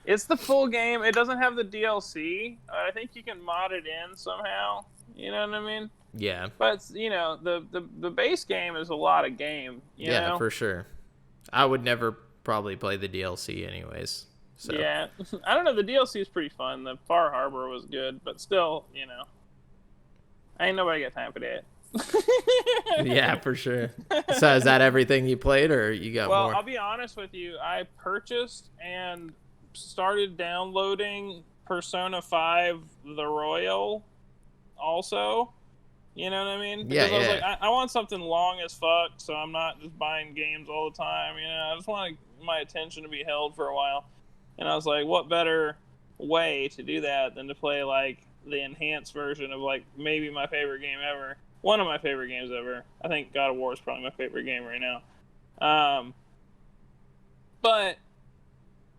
It's the full game. It doesn't have the DLC. I think you can mod it in somehow. You know what I mean? Yeah. But you know, the base game is a lot of game. You know? For sure. I would never probably play the DLC anyways. So. Yeah, I don't know. The DLC is pretty fun. The Far Harbor was good, but still, you know, ain't nobody got time for that. Yeah, for sure. So is that everything you played, or you got more? Well, I'll be honest with you. I purchased and started downloading Persona 5 The Royal also. You know what I mean? Because I was like, I want something long as fuck, so I'm not just buying games all the time. You know, I just want my attention to be held for a while. And I was like, what better way to do that than to play, like, the enhanced version of, like, maybe my favorite game ever. One of my favorite games ever. I think God of War is probably my favorite game right now. But,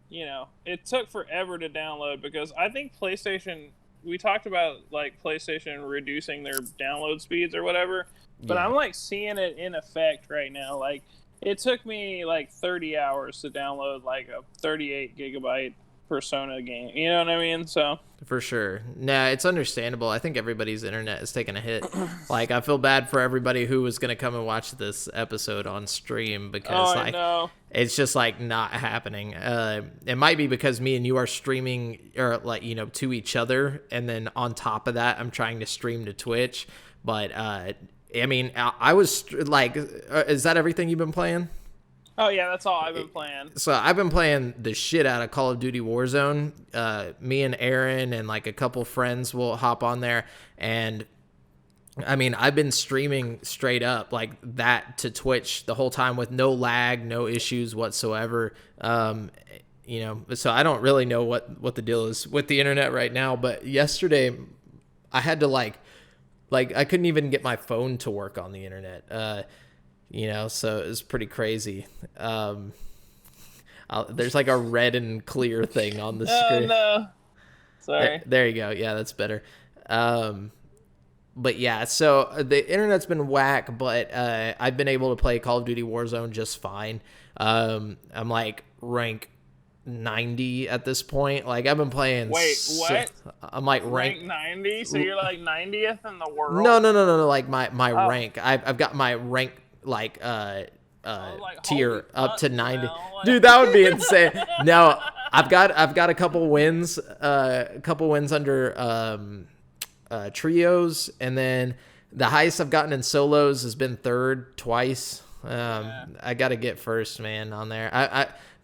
you know, it took forever to download because I think PlayStation... We talked about, like, PlayStation reducing their download speeds or whatever. But I'm, like, seeing it in effect right now. Like... It took me like 30 hours to download like a 38 gigabyte Persona game. You know what I mean? So for sure. Nah, it's understandable. I think everybody's internet is taking a hit. Like I feel bad for everybody who was going to come and watch this episode on stream because it's just like not happening. It might be because me and you are streaming or like, you know, to each other. And then on top of that, I'm trying to stream to Twitch. But, I mean, I was like, is that everything you've been playing? Oh, yeah, that's all I've been playing. So I've been playing the shit out of Call of Duty Warzone. Me and Aaron and like a couple friends will hop on there. And I mean, I've been streaming straight up like that to Twitch the whole time with no lag, no issues whatsoever. You know, so I don't really know what the deal is with the internet right now. But yesterday I had to like I couldn't even get my phone to work on the internet, you know, so it was pretty crazy. There's like a red and clear thing on the screen. Oh, no. Sorry. There you go. Yeah, that's better. But yeah, so the internet's been whack, but I've been able to play Call of Duty Warzone just fine. I'm like rank 90 at this point. Like I've been playing. Wait, what? I'm like rank 90. So you're like 90th in the world? No. Like my rank. I've got my rank like tier up to 90. Dude, that would be insane. No, I've got a couple wins. Under trios, and then the highest I've gotten in solos has been third twice. I got to get first, man, on there.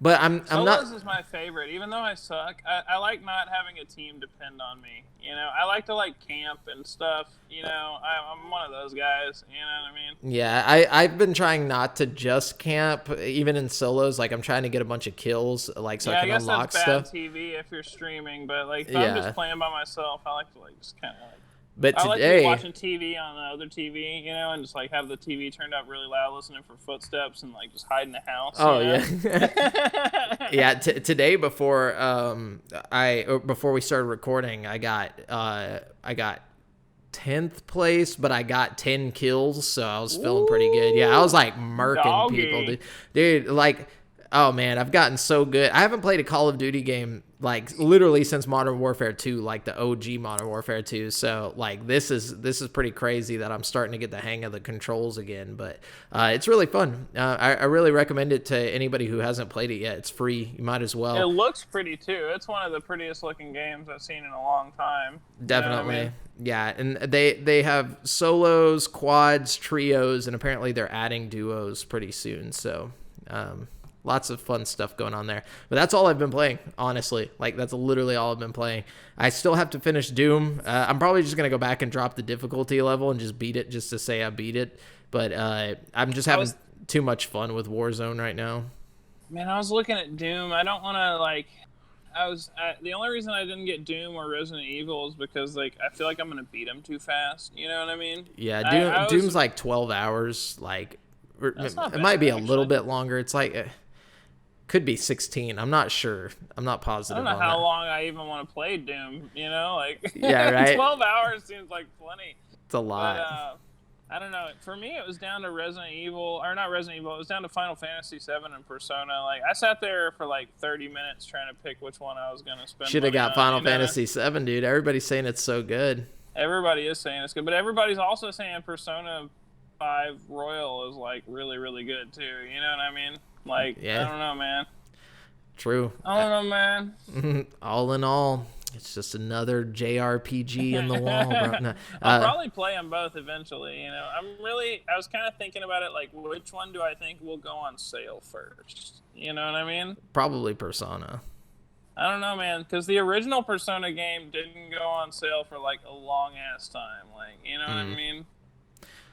But I'm not. Solos is my favorite, even though I suck. I like not having a team depend on me. I like to like camp and stuff. I'm one of those guys. You know what I mean? Yeah, I've been trying not to just camp, even in solos. Like I'm trying to get a bunch of kills, like so I can unlock stuff. Yeah, I guess stuff. that's bad TV if you're streaming, but like if I'm just playing by myself, I like to like just kind of like. But I today, like to be watching TV on the other TV, and just like have the TV turned up really loud, listening for footsteps, and like just hide in the house. Oh yeah, yeah. Today before before we started recording, I got 10th place, but I got 10 kills, so I was feeling pretty good. Yeah, I was like murking people, dude. Like, oh man, I've gotten so good. I haven't played a Call of Duty game like literally since Modern Warfare 2, like the OG Modern Warfare 2. So like this is pretty crazy that I'm starting to get the hang of the controls again. But it's really fun. I really recommend it to anybody who hasn't played it yet. It's free. You might as well. It looks pretty too. It's one of the prettiest looking games I've seen in a long time. Definitely. You know what I mean? Yeah, and they have solos, quads, trios, and apparently they're adding duos pretty soon. So lots of fun stuff going on there. But that's all I've been playing, honestly. Like, that's literally all I've been playing. I still have to finish Doom. I'm probably just going to go back and drop the difficulty level and just beat it just to say I beat it. But I'm just having too much fun with Warzone right now. Man, I was looking at Doom. I don't want to, like... the only reason I didn't get Doom or Resident Evil is because, like, I feel like I'm going to beat them too fast. You know what I mean? Yeah, Doom's like 12 hours. Like, it might be a little bit longer. It's like... could be 16. I'm not sure. I'm not positive. I don't know how long I even want to play Doom. Like yeah, right. 12 hours seems like plenty. It's a lot. But, I don't know. For me, it was down to Resident Evil, or not Resident Evil. It was down to Final Fantasy 7 and Persona. Like I sat there for like 30 minutes trying to pick which one I was gonna spend. Should have got Final Fantasy 7, dude. Everybody's saying it's so good. Everybody is saying it's good, but everybody's also saying Persona 5 Royal is like really, really good too. You know what I mean? Like, yeah. I don't know, man. True. I don't know, man. All in all, it's just another JRPG in the wall, bro. No, I'll probably play them both eventually. I was kind of thinking about it, like, which one do I think will go on sale first? You know what I mean? Probably Persona. I don't know, man, because the original Persona game didn't go on sale for, like, a long-ass time. Like, you know what I mean?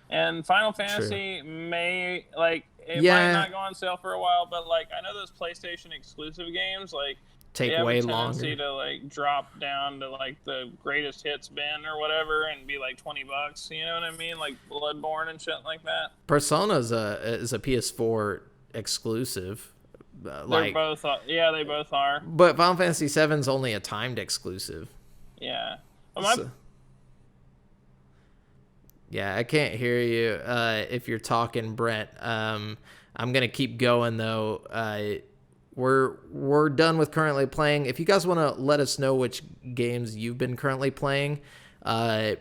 And Final Fantasy may, like, it might not go on sale for a while, but, like, I know those PlayStation exclusive games, like, take way longer. They have a tendency to, like, drop down to, like, the greatest hits bin or whatever and be, like, $20. You know what I mean? Like, Bloodborne and shit like that. Persona is a PS4 exclusive. They're both, yeah, they both are. But Final Fantasy VII is only a timed exclusive. Yeah. Yeah, I can't hear you if you're talking, Brent. I'm gonna keep going though. We're done with currently playing. If you guys want to let us know which games you've been currently playing, all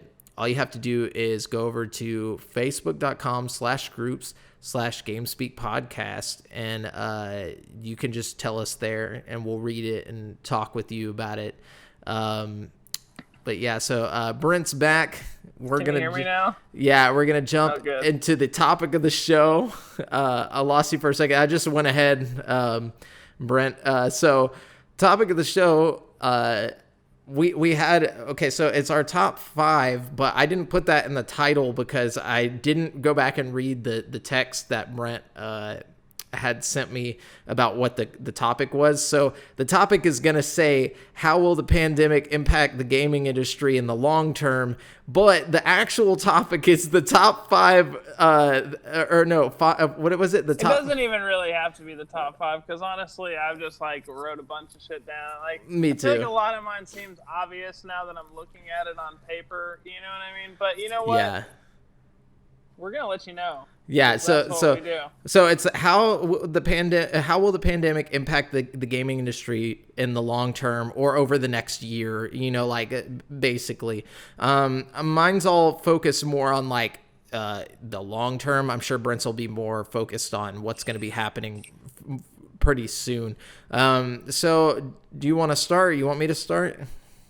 you have to do is go over to facebook.com/groups/GameSpeak podcast, and you can just tell us there, and we'll read it and talk with you about it. But yeah, so Brent's back. Can you hear me now? Yeah, we're gonna jump into the topic of the show. I lost you for a second. I just went ahead, Brent. So topic of the show, we had, so it's our top 5, but I didn't put that in the title because I didn't go back and read the text that Brent had sent me about what the topic was. So the topic is going to say, how will the pandemic impact the gaming industry in the long term? But the actual topic is the top 5, what was it? The top. It doesn't even really have to be the top 5, because honestly, I've just like wrote a bunch of shit down. Like, me too. I feel like a lot of mine seems obvious now that I'm looking at it on paper. You know what I mean? But you know what? Yeah. We're gonna let you know. Yeah, so it's how will the pandemic impact the gaming industry in the long term or over the next year? Basically, mine's all focused more on like the long term. I'm sure Brent's will be more focused on what's going to be happening pretty soon. So do you want to start? You want me to start?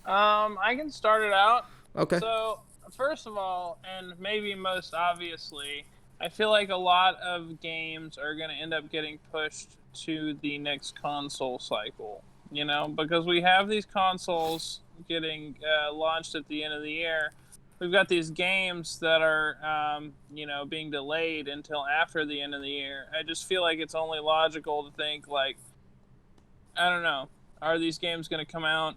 I can start it out. Okay. So first of all, and maybe most obviously, I feel like a lot of games are going to end up getting pushed to the next console cycle, because we have these consoles getting launched at the end of the year. We've got these games that are, being delayed until after the end of the year. I just feel like it's only logical to think, like, I don't know, are these games going to come out on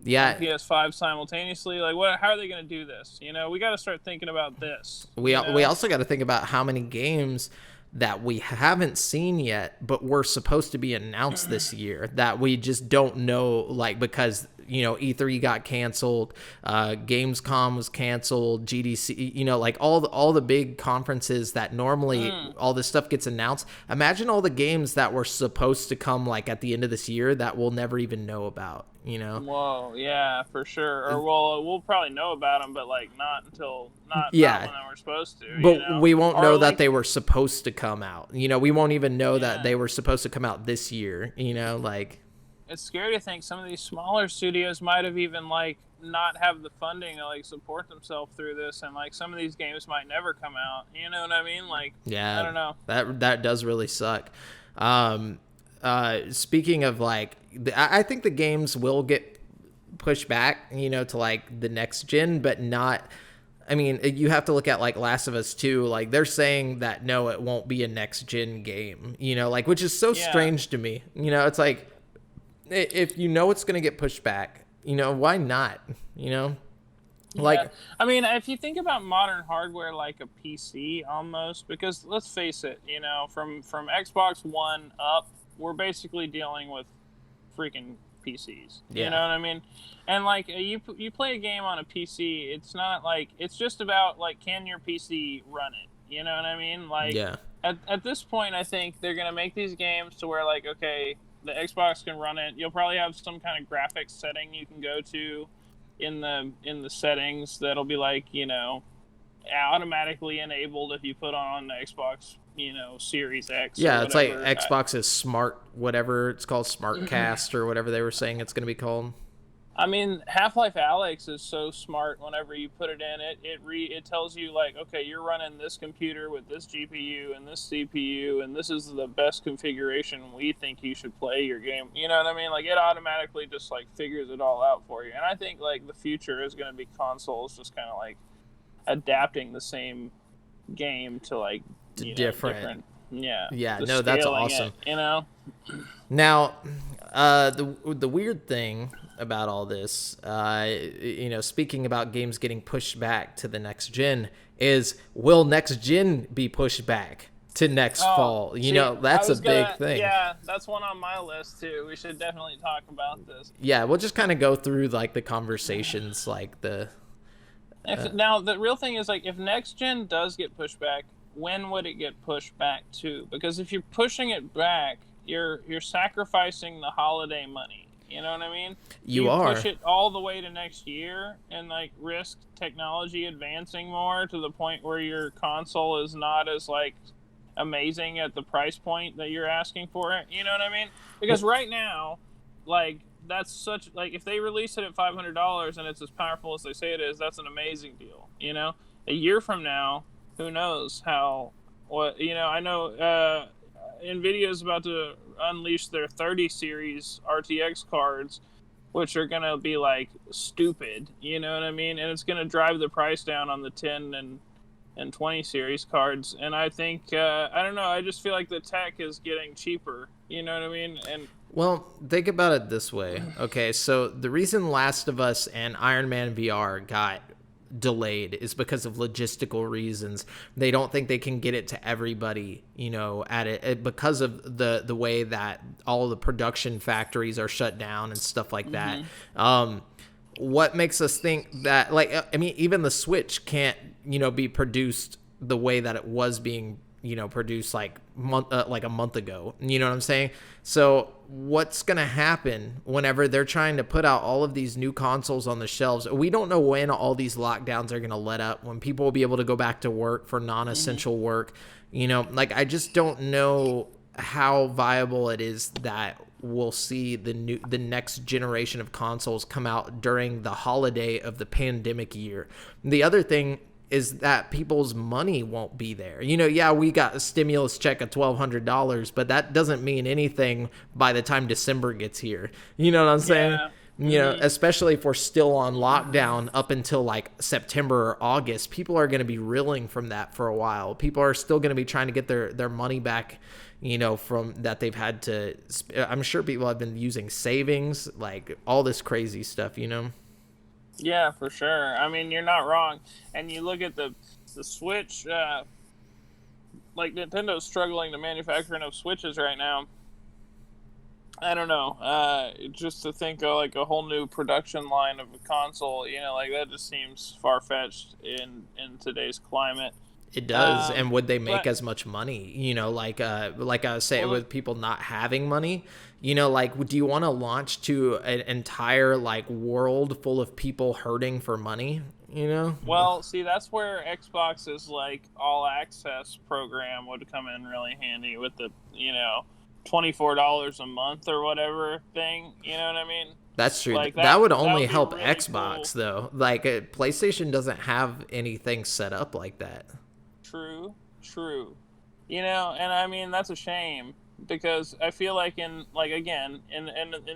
Yeah, PS5 simultaneously? Like, how are they going to do this? We got to start thinking about this. we also got to think about how many games that we haven't seen yet, but were supposed to be announced this year that we just don't know, like, because E3 got canceled, Gamescom was canceled, GDC, like all the big conferences that normally all this stuff gets announced. Imagine all the games that were supposed to come like at the end of this year that we'll never even know about. Whoa, yeah, for sure. Or we'll probably know about them, but like not not when we're supposed to. But we won't know that like, they were supposed to come out. We won't even know that yeah. they were supposed to come out this year. Like. It's scary to think some of these smaller studios might have even like not have the funding to like support themselves through this, and like some of these games might never come out. You know what I mean? Like, yeah, I don't know. That does really suck. Speaking of like, I think the games will get pushed back, to like the next gen, but not. I mean, you have to look at like Last of Us 2. Like they're saying that no, it won't be a next gen game. Like which is so strange to me. It's like, if it's going to get pushed back, why not? Like, yeah. I mean, if you think about modern hardware like a PC almost, because let's face it, from Xbox One up, we're basically dealing with freaking PCs. Yeah. You know what I mean? And like you play a game on a PC, it's not like it's just about like can your PC run it? You know what I mean? Like yeah. At this point, I think they're going to make these games to where like, okay, the Xbox can run it. You'll probably have some kind of graphics setting you can go to in the settings that'll be like, automatically enabled if you put on the Xbox, Series X. Yeah, it's like Xbox's smart, whatever it's called, Smart Cast or whatever they were saying it's going to be called. I mean, Half-Life Alyx is so smart. Whenever you put it in, it tells you like, okay, you're running this computer with this GPU and this CPU, and this is the best configuration we think you should play your game. You know what I mean? Like it automatically just like figures it all out for you. And I think like the future is going to be consoles just kind of like adapting the same game to like different. Yeah. No, that's awesome. Now, the weird thing about all this, speaking about games getting pushed back to the next gen, is will next gen be pushed back to next fall? That's a big thing. Yeah, that's one on my list too. We should definitely talk about this. Yeah, we'll just kind of go through like the conversations, like the. Now the real thing is like if next gen does get pushed back, when would it get pushed back to? Because if you're pushing it back, you're sacrificing the holiday money. You know what I mean? You are. Push it all the way to next year and like risk technology advancing more to the point where your console is not as like amazing at the price point that you're asking for it. You know what I mean? Because right now, like that's such like if they release it at $500 and it's as powerful as they say it is, that's an amazing deal. A year from now, who knows how? I know NVIDIA's about to unleash their 30 series RTX cards, which are gonna be like stupid. You know what I mean? And it's gonna drive the price down on the 10 and 20 series cards. And I think I don't know. I just feel like the tech is getting cheaper. You know what I mean? And well, think about it this way. Okay, so the reason Last of Us and Iron Man VR got delayed is because of logistical reasons. They don't think they can get it to everybody, at it because of the way that all the production factories are shut down and stuff like that. What makes us think that, like, I mean, even the Switch can't, be produced the way that it was being, produced like a month ago. You know what I'm saying? So what's going to happen whenever they're trying to put out all of these new consoles on the shelves? We don't know when all these lockdowns are going to let up, when people will be able to go back to work for non-essential work. Like I just don't know how viable it is that we'll see the next generation of consoles come out during the holiday of the pandemic year. The other thing is that people's money won't be there. Yeah, we got a stimulus check of $1,200, but that doesn't mean anything by the time December gets here. You know what I'm saying? Yeah. Especially if we're still on lockdown up until like September or August, people are going to be reeling from that for a while. People are still going to be trying to get their money back, from that they've had to. I'm sure people have been using savings, like all this crazy stuff, Yeah, for sure. I mean, you're not wrong. And you look at the Switch, like Nintendo's struggling to manufacture enough Switches right now. I don't know. Just to think of like a whole new production line of a console, like that just seems far fetched in today's climate. It does. And would they make as much money? Like I was saying, with people not having money, like, do you want to launch to an entire like world full of people hurting for money? Well, see, that's where Xbox's like all access program would come in really handy with the $24 a month or whatever thing. You know what I mean? That's true. Like that would only help really Xbox, cool. though. Like, PlayStation doesn't have anything set up like that. True. And I mean, that's a shame, because I feel like in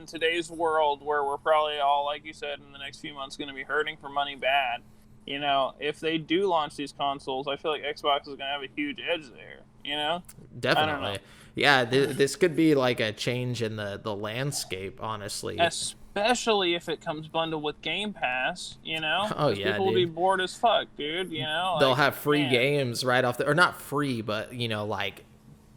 today's world where we're probably all, like you said, in the next few months going to be hurting for money bad, if they do launch these consoles, I feel like Xbox is going to have a huge edge there, Definitely. Yeah, this could be like a change in the landscape, honestly. Especially if it comes bundled with Game Pass, Oh, yeah, people will be bored as fuck, dude, They'll have free games right off or not free, but, like,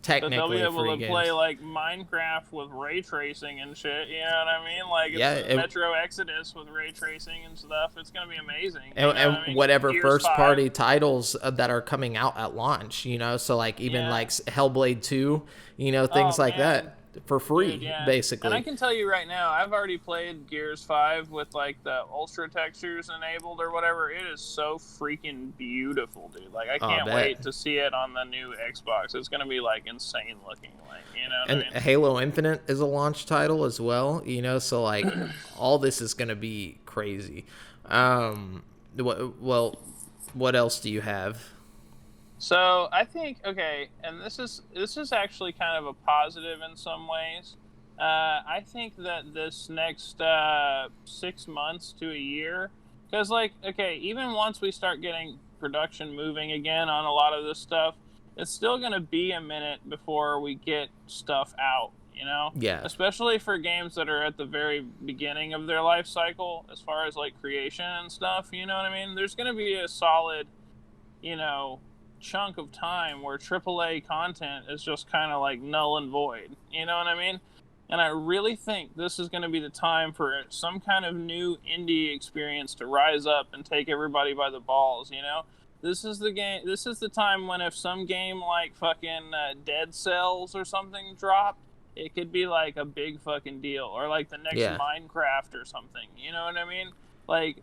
technically but they'll be able to games. play like Minecraft with ray tracing and shit. You know what I mean? Like Metro Exodus with ray tracing and stuff. It's gonna be amazing. And whatever first party titles that are coming out at launch, so like even like Hellblade 2, things like that for free, dude, basically. And I can tell you right now, I've already played Gears 5 with like the ultra textures enabled or whatever. It is so freaking beautiful, dude. Like I can't wait to see it on the new Xbox. It's gonna be like insane looking, like, and what I mean? Halo Infinite is a launch title as well, so like all this is gonna be crazy. Well, what else do you have? So I think, okay, and this is actually kind of a positive in some ways. I think that this next 6 months to a year, because like, okay, even once we start getting production moving again on a lot of this stuff, it's still going to be a minute before we get stuff out, Yeah. Especially for games that are at the very beginning of their life cycle, as far as like creation and stuff, you know what I mean? There's going to be a solid, chunk of time where AAA content is just kind of like null and void, you know what I mean? And I really think this is going to be the time for some kind of new indie experience to rise up and take everybody by the balls, This is the time when if some game like fucking Dead Cells or something dropped, it could be like a big fucking deal, or like the next Minecraft or something, you know what I mean? Like,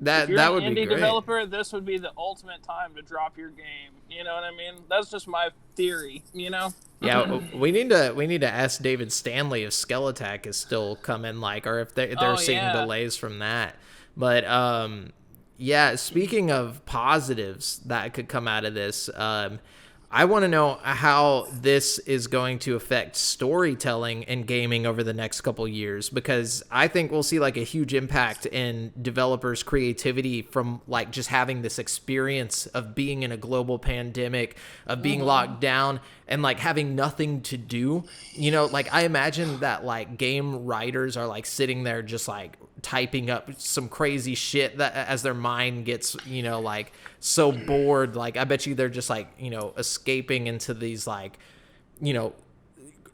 if you're an indie developer, this would be the ultimate time to drop your game. You know what I mean? That's just my theory, Yeah, we need to ask David Stanley if Skeletac is still coming, like, or if they're seeing delays from that. But yeah, speaking of positives that could come out of this, I want to know how this is going to affect storytelling in gaming over the next couple years, because I think we'll see like a huge impact in developers' creativity from like just having this experience of being in a global pandemic, of being locked down and like having nothing to do. Like I imagine that like game writers are like sitting there just like typing up some crazy shit that as their mind gets, like so bored. Like I bet you they're just like, escaping into these like,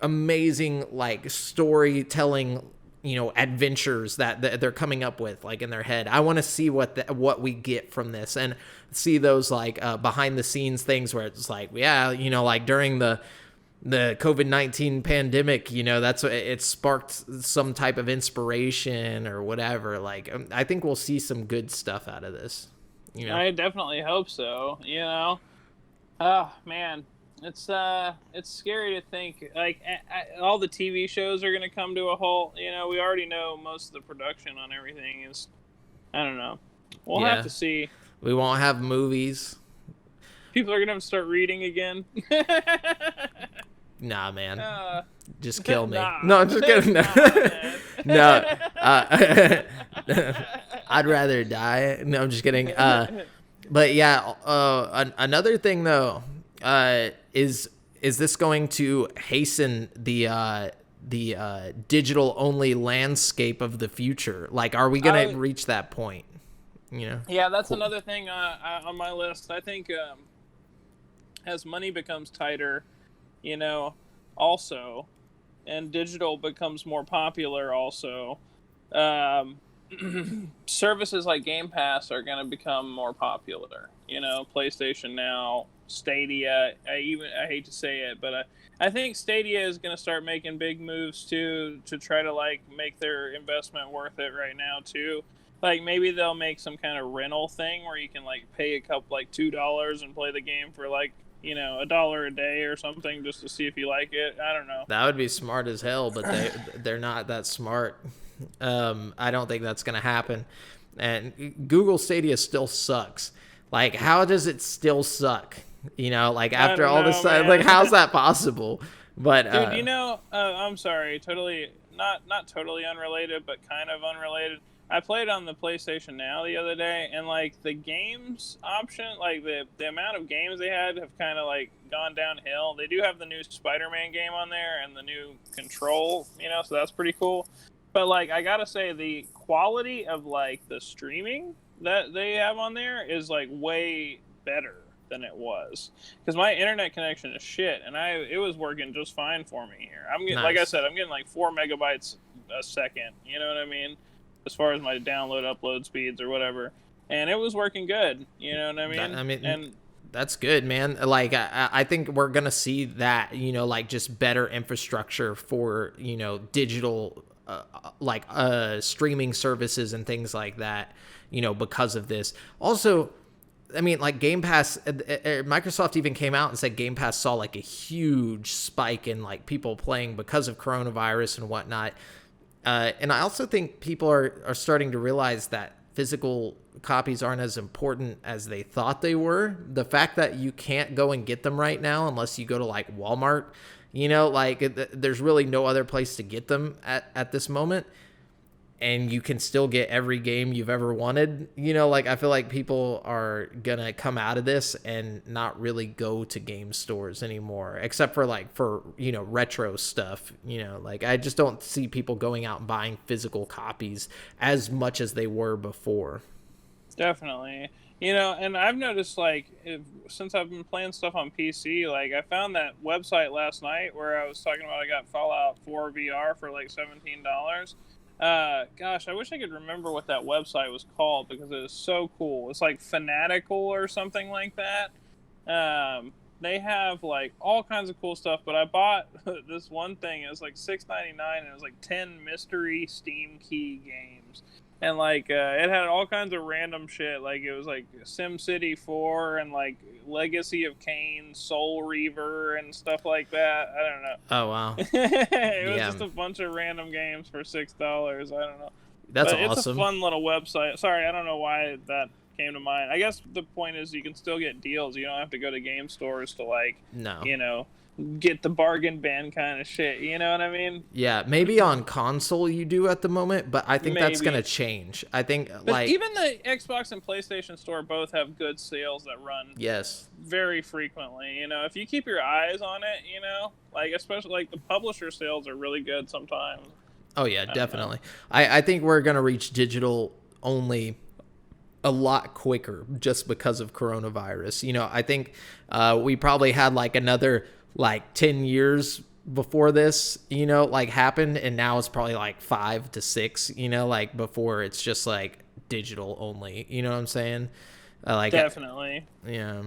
amazing like storytelling, adventures that they're coming up with like in their head. I want to see what we get from this and see those like behind the scenes things where it's like, like during the COVID-19 pandemic, that's it sparked some type of inspiration or whatever. Like, I think we'll see some good stuff out of this. I definitely hope so. Oh man, it's scary to think like all the TV shows are gonna come to a halt. We already know most of the production on everything is. I don't know. We'll have to see. We won't have movies. People are gonna start reading again. Nah, man. uh, Just kill me. nah. No, I'm just kidding. No, no. I'd rather die. No, I'm just kidding. But yeah, another thing though, is this going to hasten the digital only landscape of the future? Like, are we gonna reach that point? Yeah, that's another thing on my list. I think as money becomes tighter, also, and digital becomes more popular also, services like Game Pass are going to become more popular. PlayStation Now, Stadia. I hate to say it, but I think Stadia is going to start making big moves too to try to make their investment worth it right now too. Like maybe they'll make some kind of rental thing where you can pay a couple $2 and play the game for $1 a day or something just to see if you like it. I don't know. That would be smart as hell, but they're not that smart. I don't think that's gonna happen. And Google Stadia still sucks. Like, how does it still suck? After all this time, how's that possible? But dude, I'm sorry, totally not totally unrelated, but kind of unrelated. I played on the PlayStation Now the other day, and the games option, the amount of games they had have kind of gone downhill. They do have the new Spider-Man game on there and the new Control, so that's pretty cool. But I gotta say, the quality of the streaming that they have on there is way better than it was, because my internet connection is shit, and it was working just fine for me here. I'm getting, like I said, I'm getting 4 megabytes a second. You know what I mean? As far as my download upload speeds or whatever, and it was working good. You know what I mean? And that's good, man. I think we're gonna see that, just better infrastructure for digital streaming services and things like that, because of this. Also, I mean, Game Pass, Microsoft even came out and said Game Pass saw a huge spike in people playing because of coronavirus and whatnot. And I also think people are starting to realize that physical copies aren't as important as they thought they were. The fact that you can't go and get them right now unless you go to Walmart, there's really no other place to get them at this moment. And you can still get every game you've ever wanted. I feel like people are gonna come out of this and not really go to game stores anymore, except for retro stuff. I just don't see people going out and buying physical copies as much as they were before. Definitely. And I've noticed since I've been playing stuff on PC, I found that website last night where I was talking about I got Fallout 4 VR for $17. Gosh, I wish I could remember what that website was called, because it is so cool. It's Fanatical or something like that. They have all kinds of cool stuff, but I bought this one thing. It was $6.99, and it was 10 mystery Steam key games. And it had all kinds of random shit. It was SimCity 4 and Legacy of Kain, Soul Reaver, and stuff like that. I don't know. Oh wow! It was just a bunch of random games for $6. I don't know. That's awesome. It's a fun little website. Sorry, I don't know why that came to mind. I guess the point is you can still get deals. You don't have to go to game stores to get the bargain bin kind of shit. You know what I mean? Yeah, maybe on console you do at the moment, but I think that's going to change. I think but even the Xbox and PlayStation Store both have good sales that run very frequently. If you keep your eyes on it, especially the publisher sales are really good sometimes. Oh yeah, definitely. I think we're going to reach digital only a lot quicker just because of coronavirus. I think we probably had another 10 years before this, happened, and now it's probably 5 to 6, before it's just digital only, you know what I'm saying? Definitely. Yeah.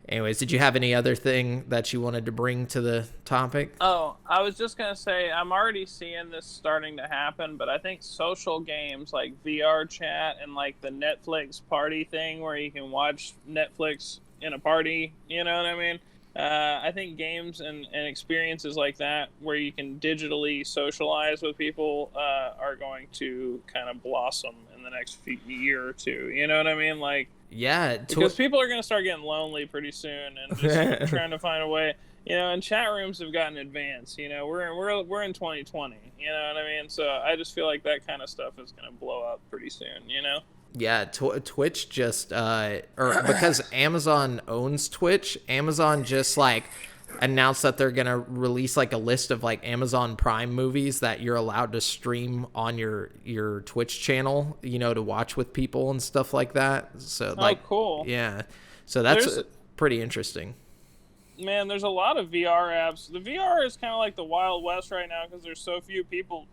Anyways, did you have any other thing that you wanted to bring to the topic? Oh, I was just going to say, I'm already seeing this starting to happen, but I think social games like VR chat and the Netflix party thing where you can watch Netflix in a party, you know what I mean? I think games and experiences like that, where you can digitally socialize with people, are going to kind of blossom in the next year or two. You know what I mean? Like, Yeah, because people are going to start getting lonely pretty soon and just trying to find a way. You know, and chat rooms have gotten advanced. You know, we're in 2020. You know what I mean? So I just feel like that kind of stuff is going to blow up pretty soon. You know? Yeah, Twitch just or because Amazon owns Twitch, Amazon just like announced that they're gonna release like a list of like Amazon Prime movies that you're allowed to stream on your Twitch channel, you know, to watch with people and stuff like that. So like, cool. Yeah, so that's pretty interesting. Man, there's a lot of VR apps. The VR is kind of like the Wild West right now because there's so few people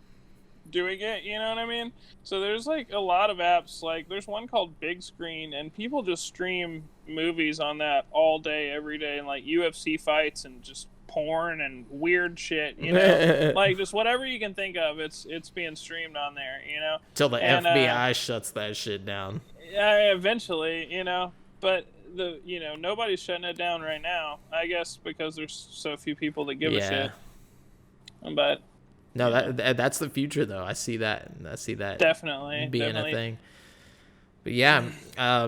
doing it, you know what I mean? So there's like a lot of apps. Like there's one called Big Screen, and people just stream movies on that all day, every day, and like UFC fights and just porn and weird shit, you know, like just whatever you can think of. It's being streamed on there, you know, till the FBI shuts that shit down. Yeah, eventually, you know, but nobody's shutting it down right now. I guess because there's so few people that give a shit. But no, that's the future, though. I see that definitely being a thing. But yeah,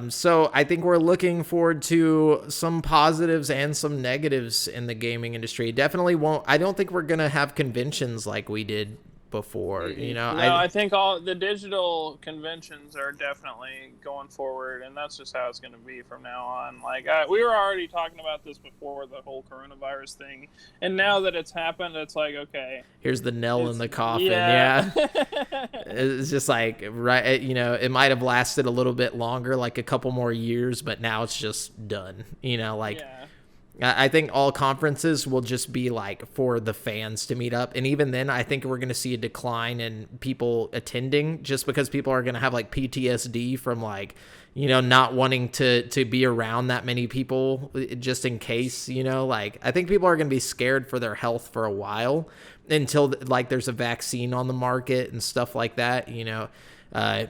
so I think we're looking forward to some positives and some negatives in the gaming industry. Definitely won't. I don't think we're gonna have conventions like we did before. You know, no, I think all the digital conventions are definitely going forward, and that's just how it's going to be from now on. Like we were already talking about this before the whole coronavirus thing, and now that it's happened, it's like, okay, here's the nail in the coffin. Yeah. It's just like, right, you know, it might have lasted a little bit longer, like a couple more years, but now it's just done. You know, like. Yeah. I think all conferences will just be like for the fans to meet up. And even then, I think we're going to see a decline in people attending just because people are going to have like PTSD from like, you know, not wanting to be around that many people just in case, you know, like I think people are going to be scared for their health for a while until like there's a vaccine on the market and stuff like that, you know.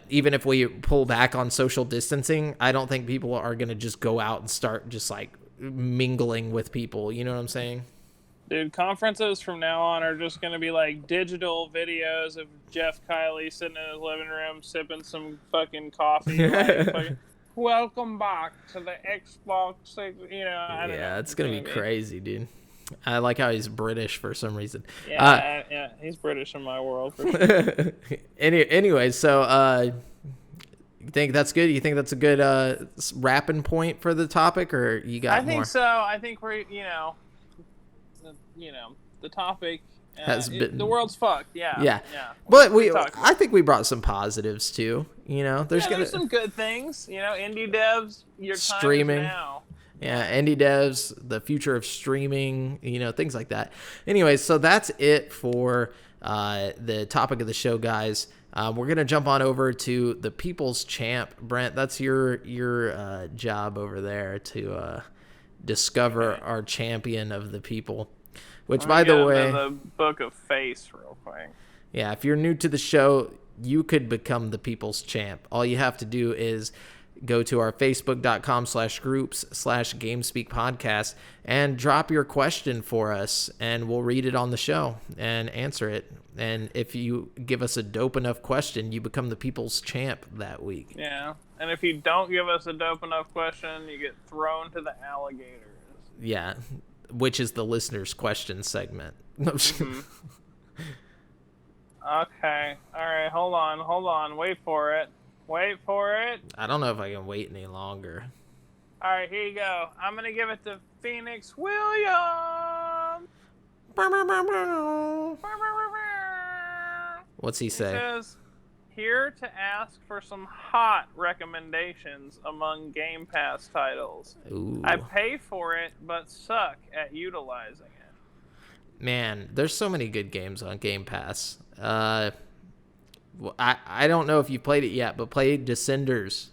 Even if we pull back on social distancing, I don't think people are going to just go out and start just like mingling with people, you know what I'm saying? Dude, conferences from now on are just going to be like digital videos of Jeff Kiley sitting in his living room sipping some fucking coffee. Like, welcome back to the Xbox, you know. I don't know. It's going to be crazy, dude. I like how he's British for some reason. Yeah, he's British in my world for sure. Anyway, so you think that's good? You think that's a good wrapping point for the topic, or you got more? I think so. I think we're, the topic has been, the world's fucked. Yeah. But I think we brought some positives too. You know, there's some good things. You know, indie devs, your streaming time is now. Yeah, indie devs, the future of streaming, you know, things like that. Anyway, so that's it for the topic of the show, guys. We're going to jump on over to the People's Champ. Brent, that's your job over there to discover our champion of the people. Which, by the way... the book of face real quick. Yeah, if you're new to the show, you could become the People's Champ. All you have to do is go to our facebook.com/groups/GameSpeak podcast and drop your question for us, and we'll read it on the show and answer it. And if you give us a dope enough question, you become the People's Champ that week. Yeah, and if you don't give us a dope enough question, you get thrown to the alligators. Yeah, which is the listener's question segment. Mm-hmm. Okay, all right, hold on, wait for it. I don't know if I can wait any longer. All right, here you go. I'm going to give it to Phoenix Williams. What's he say? He says, here to ask for some hot recommendations among Game Pass titles. Ooh. I pay for it, but suck at utilizing it. Man, there's so many good games on Game Pass. I don't know if you've played it yet, but play Descenders.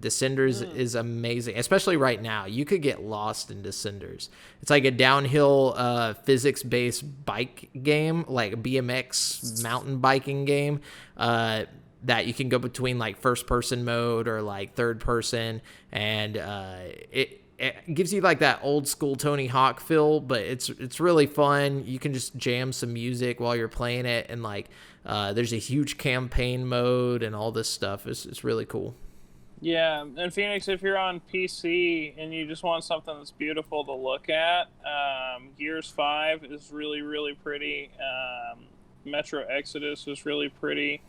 Descenders is amazing, especially right now. You could get lost in Descenders. It's like a downhill physics-based bike game, like a BMX mountain biking game that you can go between like first-person mode or like third-person, and it gives you like that old school Tony Hawk feel, but it's really fun. You can just jam some music while you're playing it, and like there's a huge campaign mode and all this stuff. It's really cool. Yeah, and Phoenix, if you're on PC and you just want something that's beautiful to look at, Gears 5 is really, really pretty. Metro Exodus is really pretty.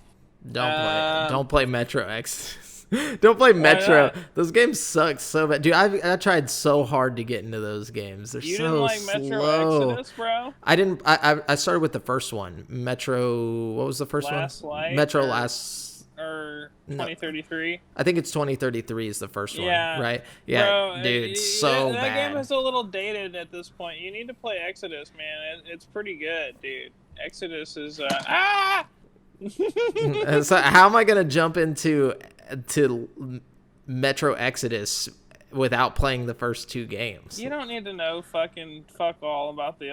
Don't play Metro Exodus. Don't play Metro. Those games suck so bad. Dude, I tried so hard to get into those games. They're you so didn't like slow. Metro Exodus, bro? I didn't. I started with the first one. Metro. What was the first Last one? Light Metro Last. Or 2033. I think it's 2033 is the first one, right? Yeah, bro, dude, that bad. That game is a little dated at this point. You need to play Exodus, man. It's pretty good, dude. Exodus is So how am I gonna jump into Metro Exodus without playing the first two games? You don't need to know fuck all about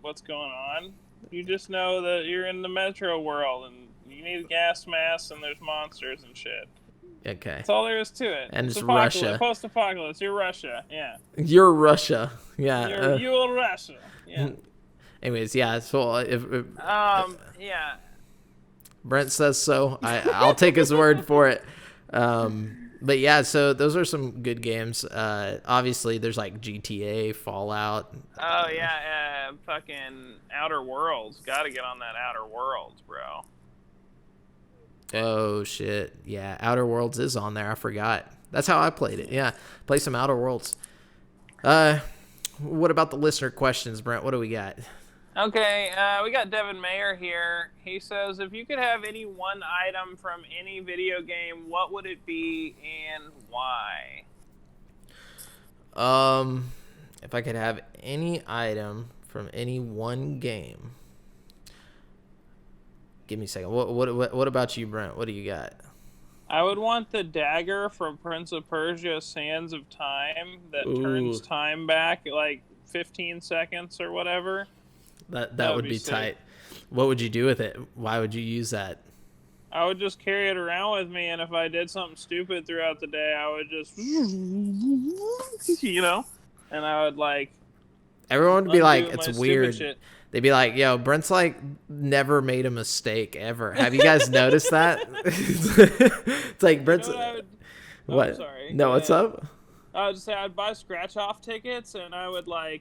what's going on. You just know that you're in the Metro world and you need gas masks and there's monsters and shit. Okay. That's all there is to it. And it's Russia. Post-apocalypse. You're Russia. Yeah. You're Russia. Yeah. You're Russia. Yeah. Anyways, yeah. So yeah. Brent says so. I'll take his word for it. But yeah, so those are some good games. Obviously, there's like GTA, Fallout. Oh yeah, fucking Outer Worlds. Got to get on that Outer Worlds, bro. Oh shit, yeah, Outer Worlds is on there. I forgot. That's how I played it. Yeah, play some Outer Worlds. What about the listener questions, Brent? What do we got? Okay, we got Devin Mayer here. He says, if you could have any one item from any video game, what would it be and why? If I could have any item from any one game. Give me a second. What about you, Brent? What do you got? I would want the dagger from Prince of Persia: Sands of Time that turns time back like 15 seconds or whatever. That would be tight. What would you do with it? Why would you use that? I would just carry it around with me, and if I did something stupid throughout the day, I would just, and I would like. Everyone would be like, it's weird. They'd be like, yo, Brent's like never made a mistake ever. Have you guys noticed that? It's like Brent's. What? I'm sorry. No, what's up? I would just say I'd buy scratch-off tickets, and I would I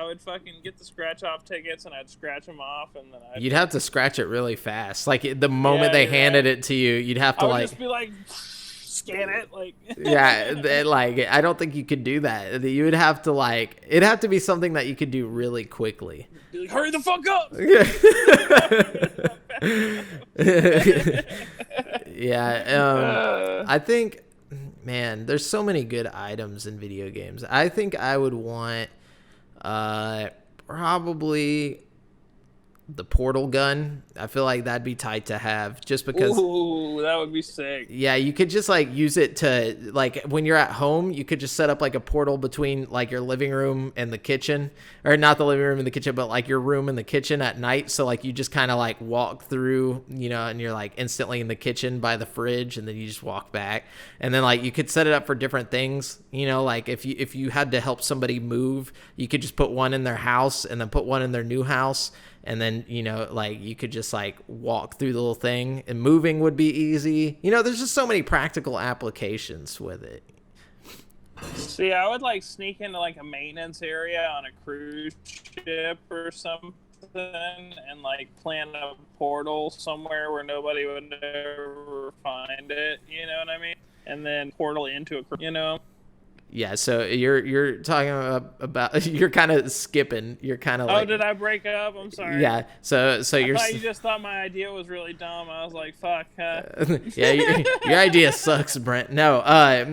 would fucking get the scratch-off tickets, and I'd scratch them off, and then you'd have to scratch it really fast. Like the moment they handed it to you, you'd have to I would just be like, scan it, like. Yeah, like I don't think you could do that. You would have to it'd have to be something that you could do really quickly. Be like, hurry the fuck up! Yeah, I think. Man, there's so many good items in video games. I think I would want probably the portal gun. I feel like that'd be tight to have just because. Ooh, that would be sick. Yeah, you could just use it to when you're at home, you could just set up a portal between your living room and the kitchen, or not the living room and the kitchen, but your room and the kitchen at night. So you just kind of walk through, and you're instantly in the kitchen by the fridge, and then you just walk back, and then you could set it up for different things. If you had to help somebody move, you could just put one in their house and then put one in their new house. And then, you could just walk through the little thing, and moving would be easy. There's just so many practical applications with it. See, I would sneak into a maintenance area on a cruise ship or something and plant a portal somewhere where nobody would ever find it. You know what I mean? And then portal into a cruise, Yeah, so you're talking about you're kind of skipping. You're kind of Oh, did I break up? I'm sorry. Yeah, so you're. I thought you just thought my idea was really dumb. I was like, fuck. Yeah, your idea sucks, Brent. No,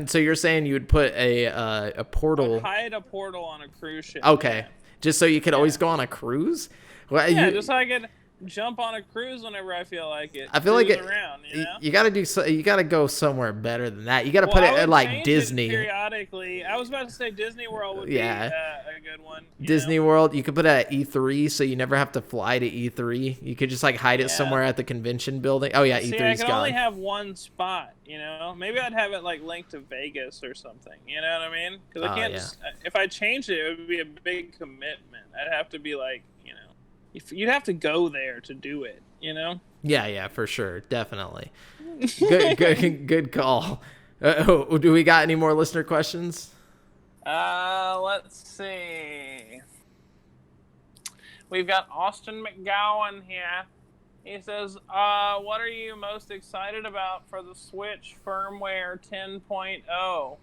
so you're saying you would put a portal. I'd hide a portal on a cruise ship. Okay, yeah. Just so you could always go on a cruise. Well, yeah, just so I could jump on a cruise whenever I feel like it. I feel like around, you gotta you gotta go somewhere better than that. You gotta put it at Disney. Periodically, I was about to say Disney World would be a good one. Disney World, you could put it at E3, so you never have to fly to E3. You could just like hide it somewhere at the convention building. Oh yeah, See, E3's I gone. can only have one spot, Maybe I'd have it like linked to Vegas or something. You know what I mean? Because I can't. If I changed it, it would be a big commitment. I'd have to be like, you'd have to go there to do it. Yeah, for sure, definitely. Good call. Do we got any more listener questions? Let's see. We've got Austin McGowan here. He says, what are you most excited about for the Switch firmware 10.0?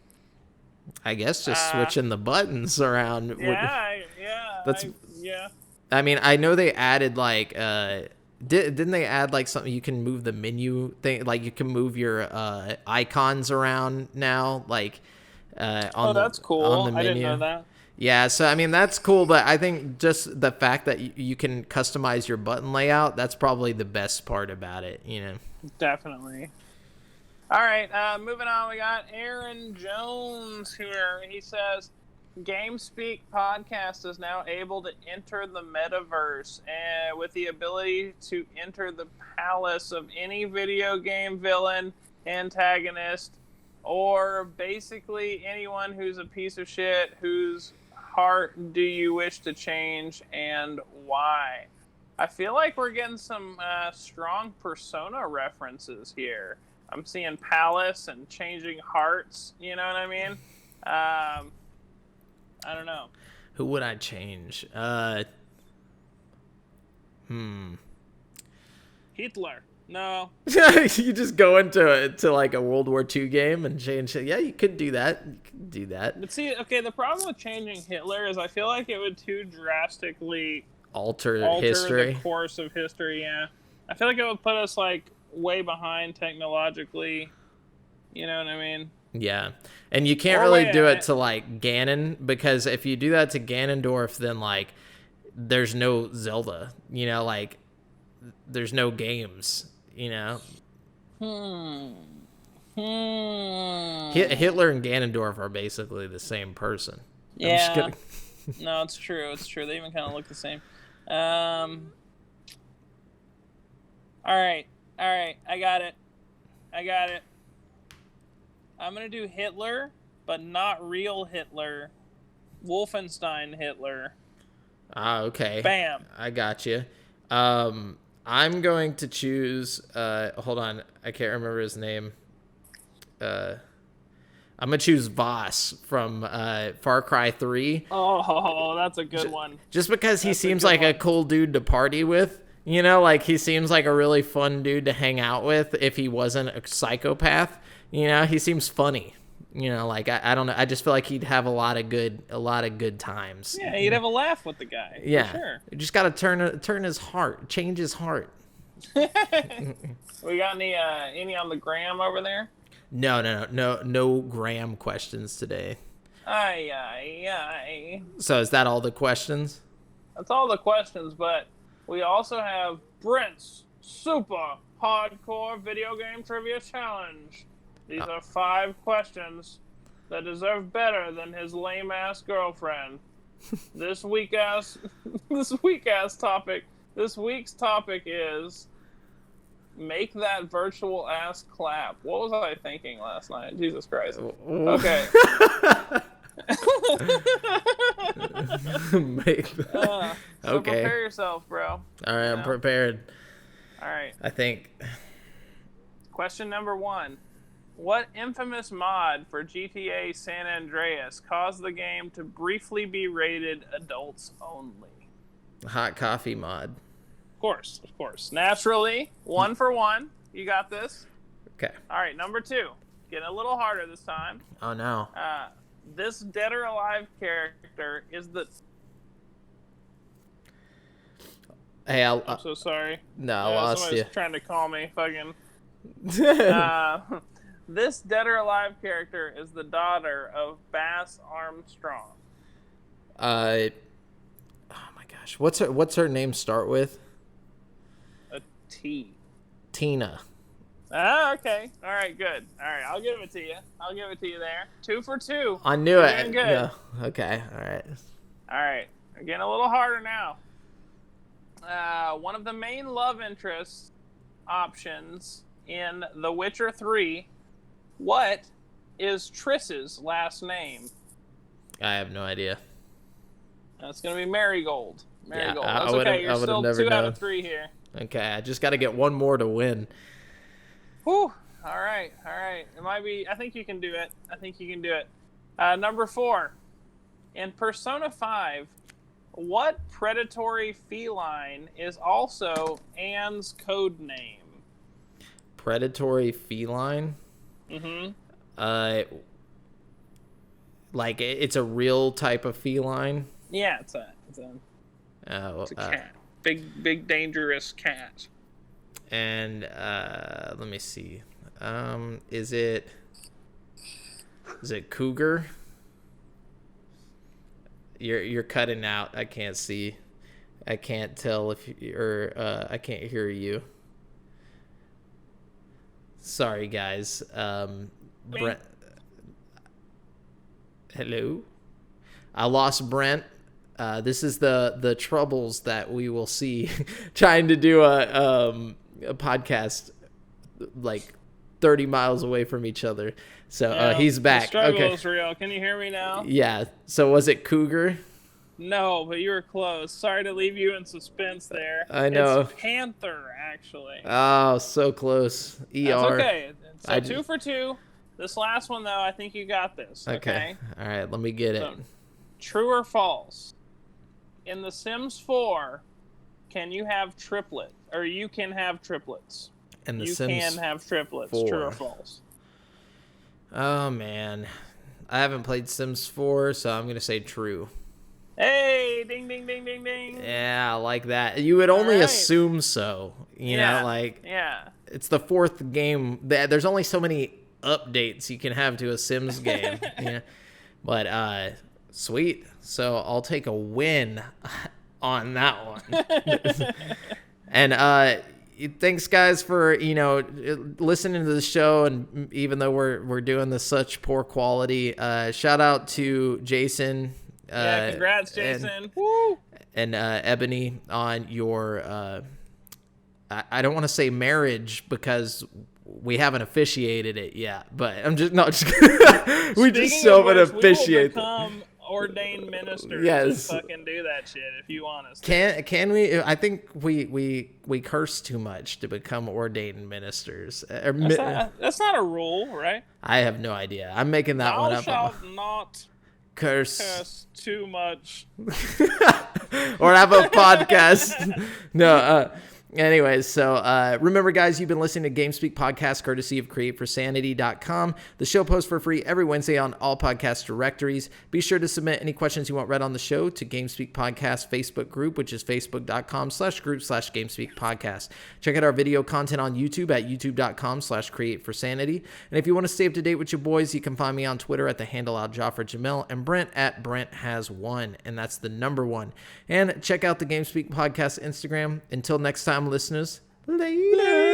I guess just switching the buttons around. Yeah. I mean, I know they added like didn't they add like something you can move the menu thing, like you can move your icons around now, like that's cool. on the menu. I didn't know that. Yeah, so I mean that's cool, but I think just the fact that you can customize your button layout, that's probably the best part about it, Definitely. All right, moving on, we got Aaron Jones here. He says, GameSpeak podcast is now able to enter the metaverse with the ability to enter the palace of any video game villain, antagonist, or basically anyone who's a piece of shit. Whose heart do you wish to change and why? I feel like we're getting some strong Persona references here. I'm seeing palace and changing hearts. You know what I mean? I don't know. Who would I change? Hitler. No. You just go into like a World War II game and change it. Yeah, you could do that. But see, okay, the problem with changing Hitler is I feel like it would too drastically alter history. The course of history. Yeah, I feel like it would put us like way behind technologically. You know what I mean? Yeah, and you can't really do it to like Ganon, because if you do that to Ganondorf, then like there's no Zelda. Like there's no games. Hitler and Ganondorf are basically the same person. Yeah. No, it's true. They even kind of look the same. All right. I got it. I'm going to do Hitler, but not real Hitler. Wolfenstein Hitler. Ah, okay. Bam. I got you. I'm going to choose... hold on. I can't remember his name. I'm going to choose Voss from Far Cry 3. Oh, that's a good one. Just because he seems like a cool dude to party with. Like he seems like a really fun dude to hang out with if he wasn't a psychopath. He seems funny. Like I don't know. I just feel like he'd have a lot of good times. Yeah, you'd have a laugh with the guy. Yeah, for sure. You just gotta turn his heart, change his heart. We got any on the gram over there? No gram questions today. Aye. So is that all the questions? That's all the questions, but we also have Brent's Super Hardcore Video Game Trivia Challenge. These are 5 questions that deserve better than his lame-ass girlfriend. This week's topic is make that virtual ass clap. What was I thinking last night? Jesus Christ. Okay. So okay. prepare yourself, bro. All right, I'm prepared. All right. I think. Question number 1. What infamous mod for GTA San Andreas caused the game to briefly be rated adults only? Hot coffee mod. Of course. Naturally, 1 for 1. You got this. Okay. All right, number 2. Getting a little harder this time. Oh, no. This Dead or Alive character is the... Hey, I'm so sorry. No, I lost you. Somebody's trying to call me. Fucking... This Dead or Alive character is the daughter of Bass Armstrong. Oh my gosh, what's her name start with? A T. Tina. Ah, okay. All right, good. All right, I'll give it to you there. 2 for 2. I knew it. Good. No. Okay. All right. All right. We're getting a little harder now. One of the main love interest options in The Witcher 3. What is Triss's last name? I have no idea. It's going to be Marigold. Marigold. Yeah, That's okay. You're still never 2 known. out of 3 here. Okay, I just got to get one more to win. Whew. All right. It might be. I think you can do it. Number 4. In Persona 5, what predatory feline is also Anne's code name? Predatory feline? Mm-hmm. Like it's a real type of feline? Yeah, it's a cat. Big dangerous cat. And let me see. Is it cougar? You're cutting out. I can't see. I can't tell if I can't hear you. Sorry, guys. Brent. Hello. I lost Brent. This is the troubles that we will see trying to do a podcast like 30 miles away from each other. So he's back. The struggle is real. Can you hear me now? Yeah. So was it cougar? No, but you were close. Sorry to leave you in suspense there. I know. It's panther, actually. Oh, so close. ER. That's okay. So 2 for 2. This last one, though, I think you got this. Okay. All right. Let me get it. So, true or false? In The Sims 4, can you have triplets? Or you can have triplets. In The you Sims can have triplets. 4. True or false? Oh, man. I haven't played Sims 4, so I'm going to say true. Hey, ding, ding, ding, ding, ding. Yeah, I like that. You would only assume so. You know, like, it's the 4th game. There's only so many updates you can have to a Sims game. Yeah. But, sweet. So I'll take a win on that one. And, thanks, guys, for, listening to the show. And even though we're doing this such poor quality, shout out to Jason. Congrats, Jason. And Ebony on your, I don't want to say marriage because we haven't officiated it yet, but I'm just we just so gonna officiate. We will become ordained ministers. Yes, and fucking do that shit if you want us to. Can we? I think we curse too much to become ordained ministers. That's not a rule, right? I have no idea. I'm making that one up. Thou shalt not curse too much or have a podcast. No. Anyways, so remember, guys, you've been listening to GameSpeak Podcast, courtesy of CreateForSanity.com. The show posts for free every Wednesday on all podcast directories. Be sure to submit any questions you want read on the show to GameSpeak Podcast Facebook group, which is facebook.com/group/GameSpeak Podcast. Check out our video content on YouTube at youtube.com/CreateForSanity. And if you want to stay up to date with your boys, you can find me on Twitter at the handle @JoffreyJamel and Brent at BrentHas1, and that's the number 1. And check out the GameSpeak Podcast Instagram. Until next time, listeners, later.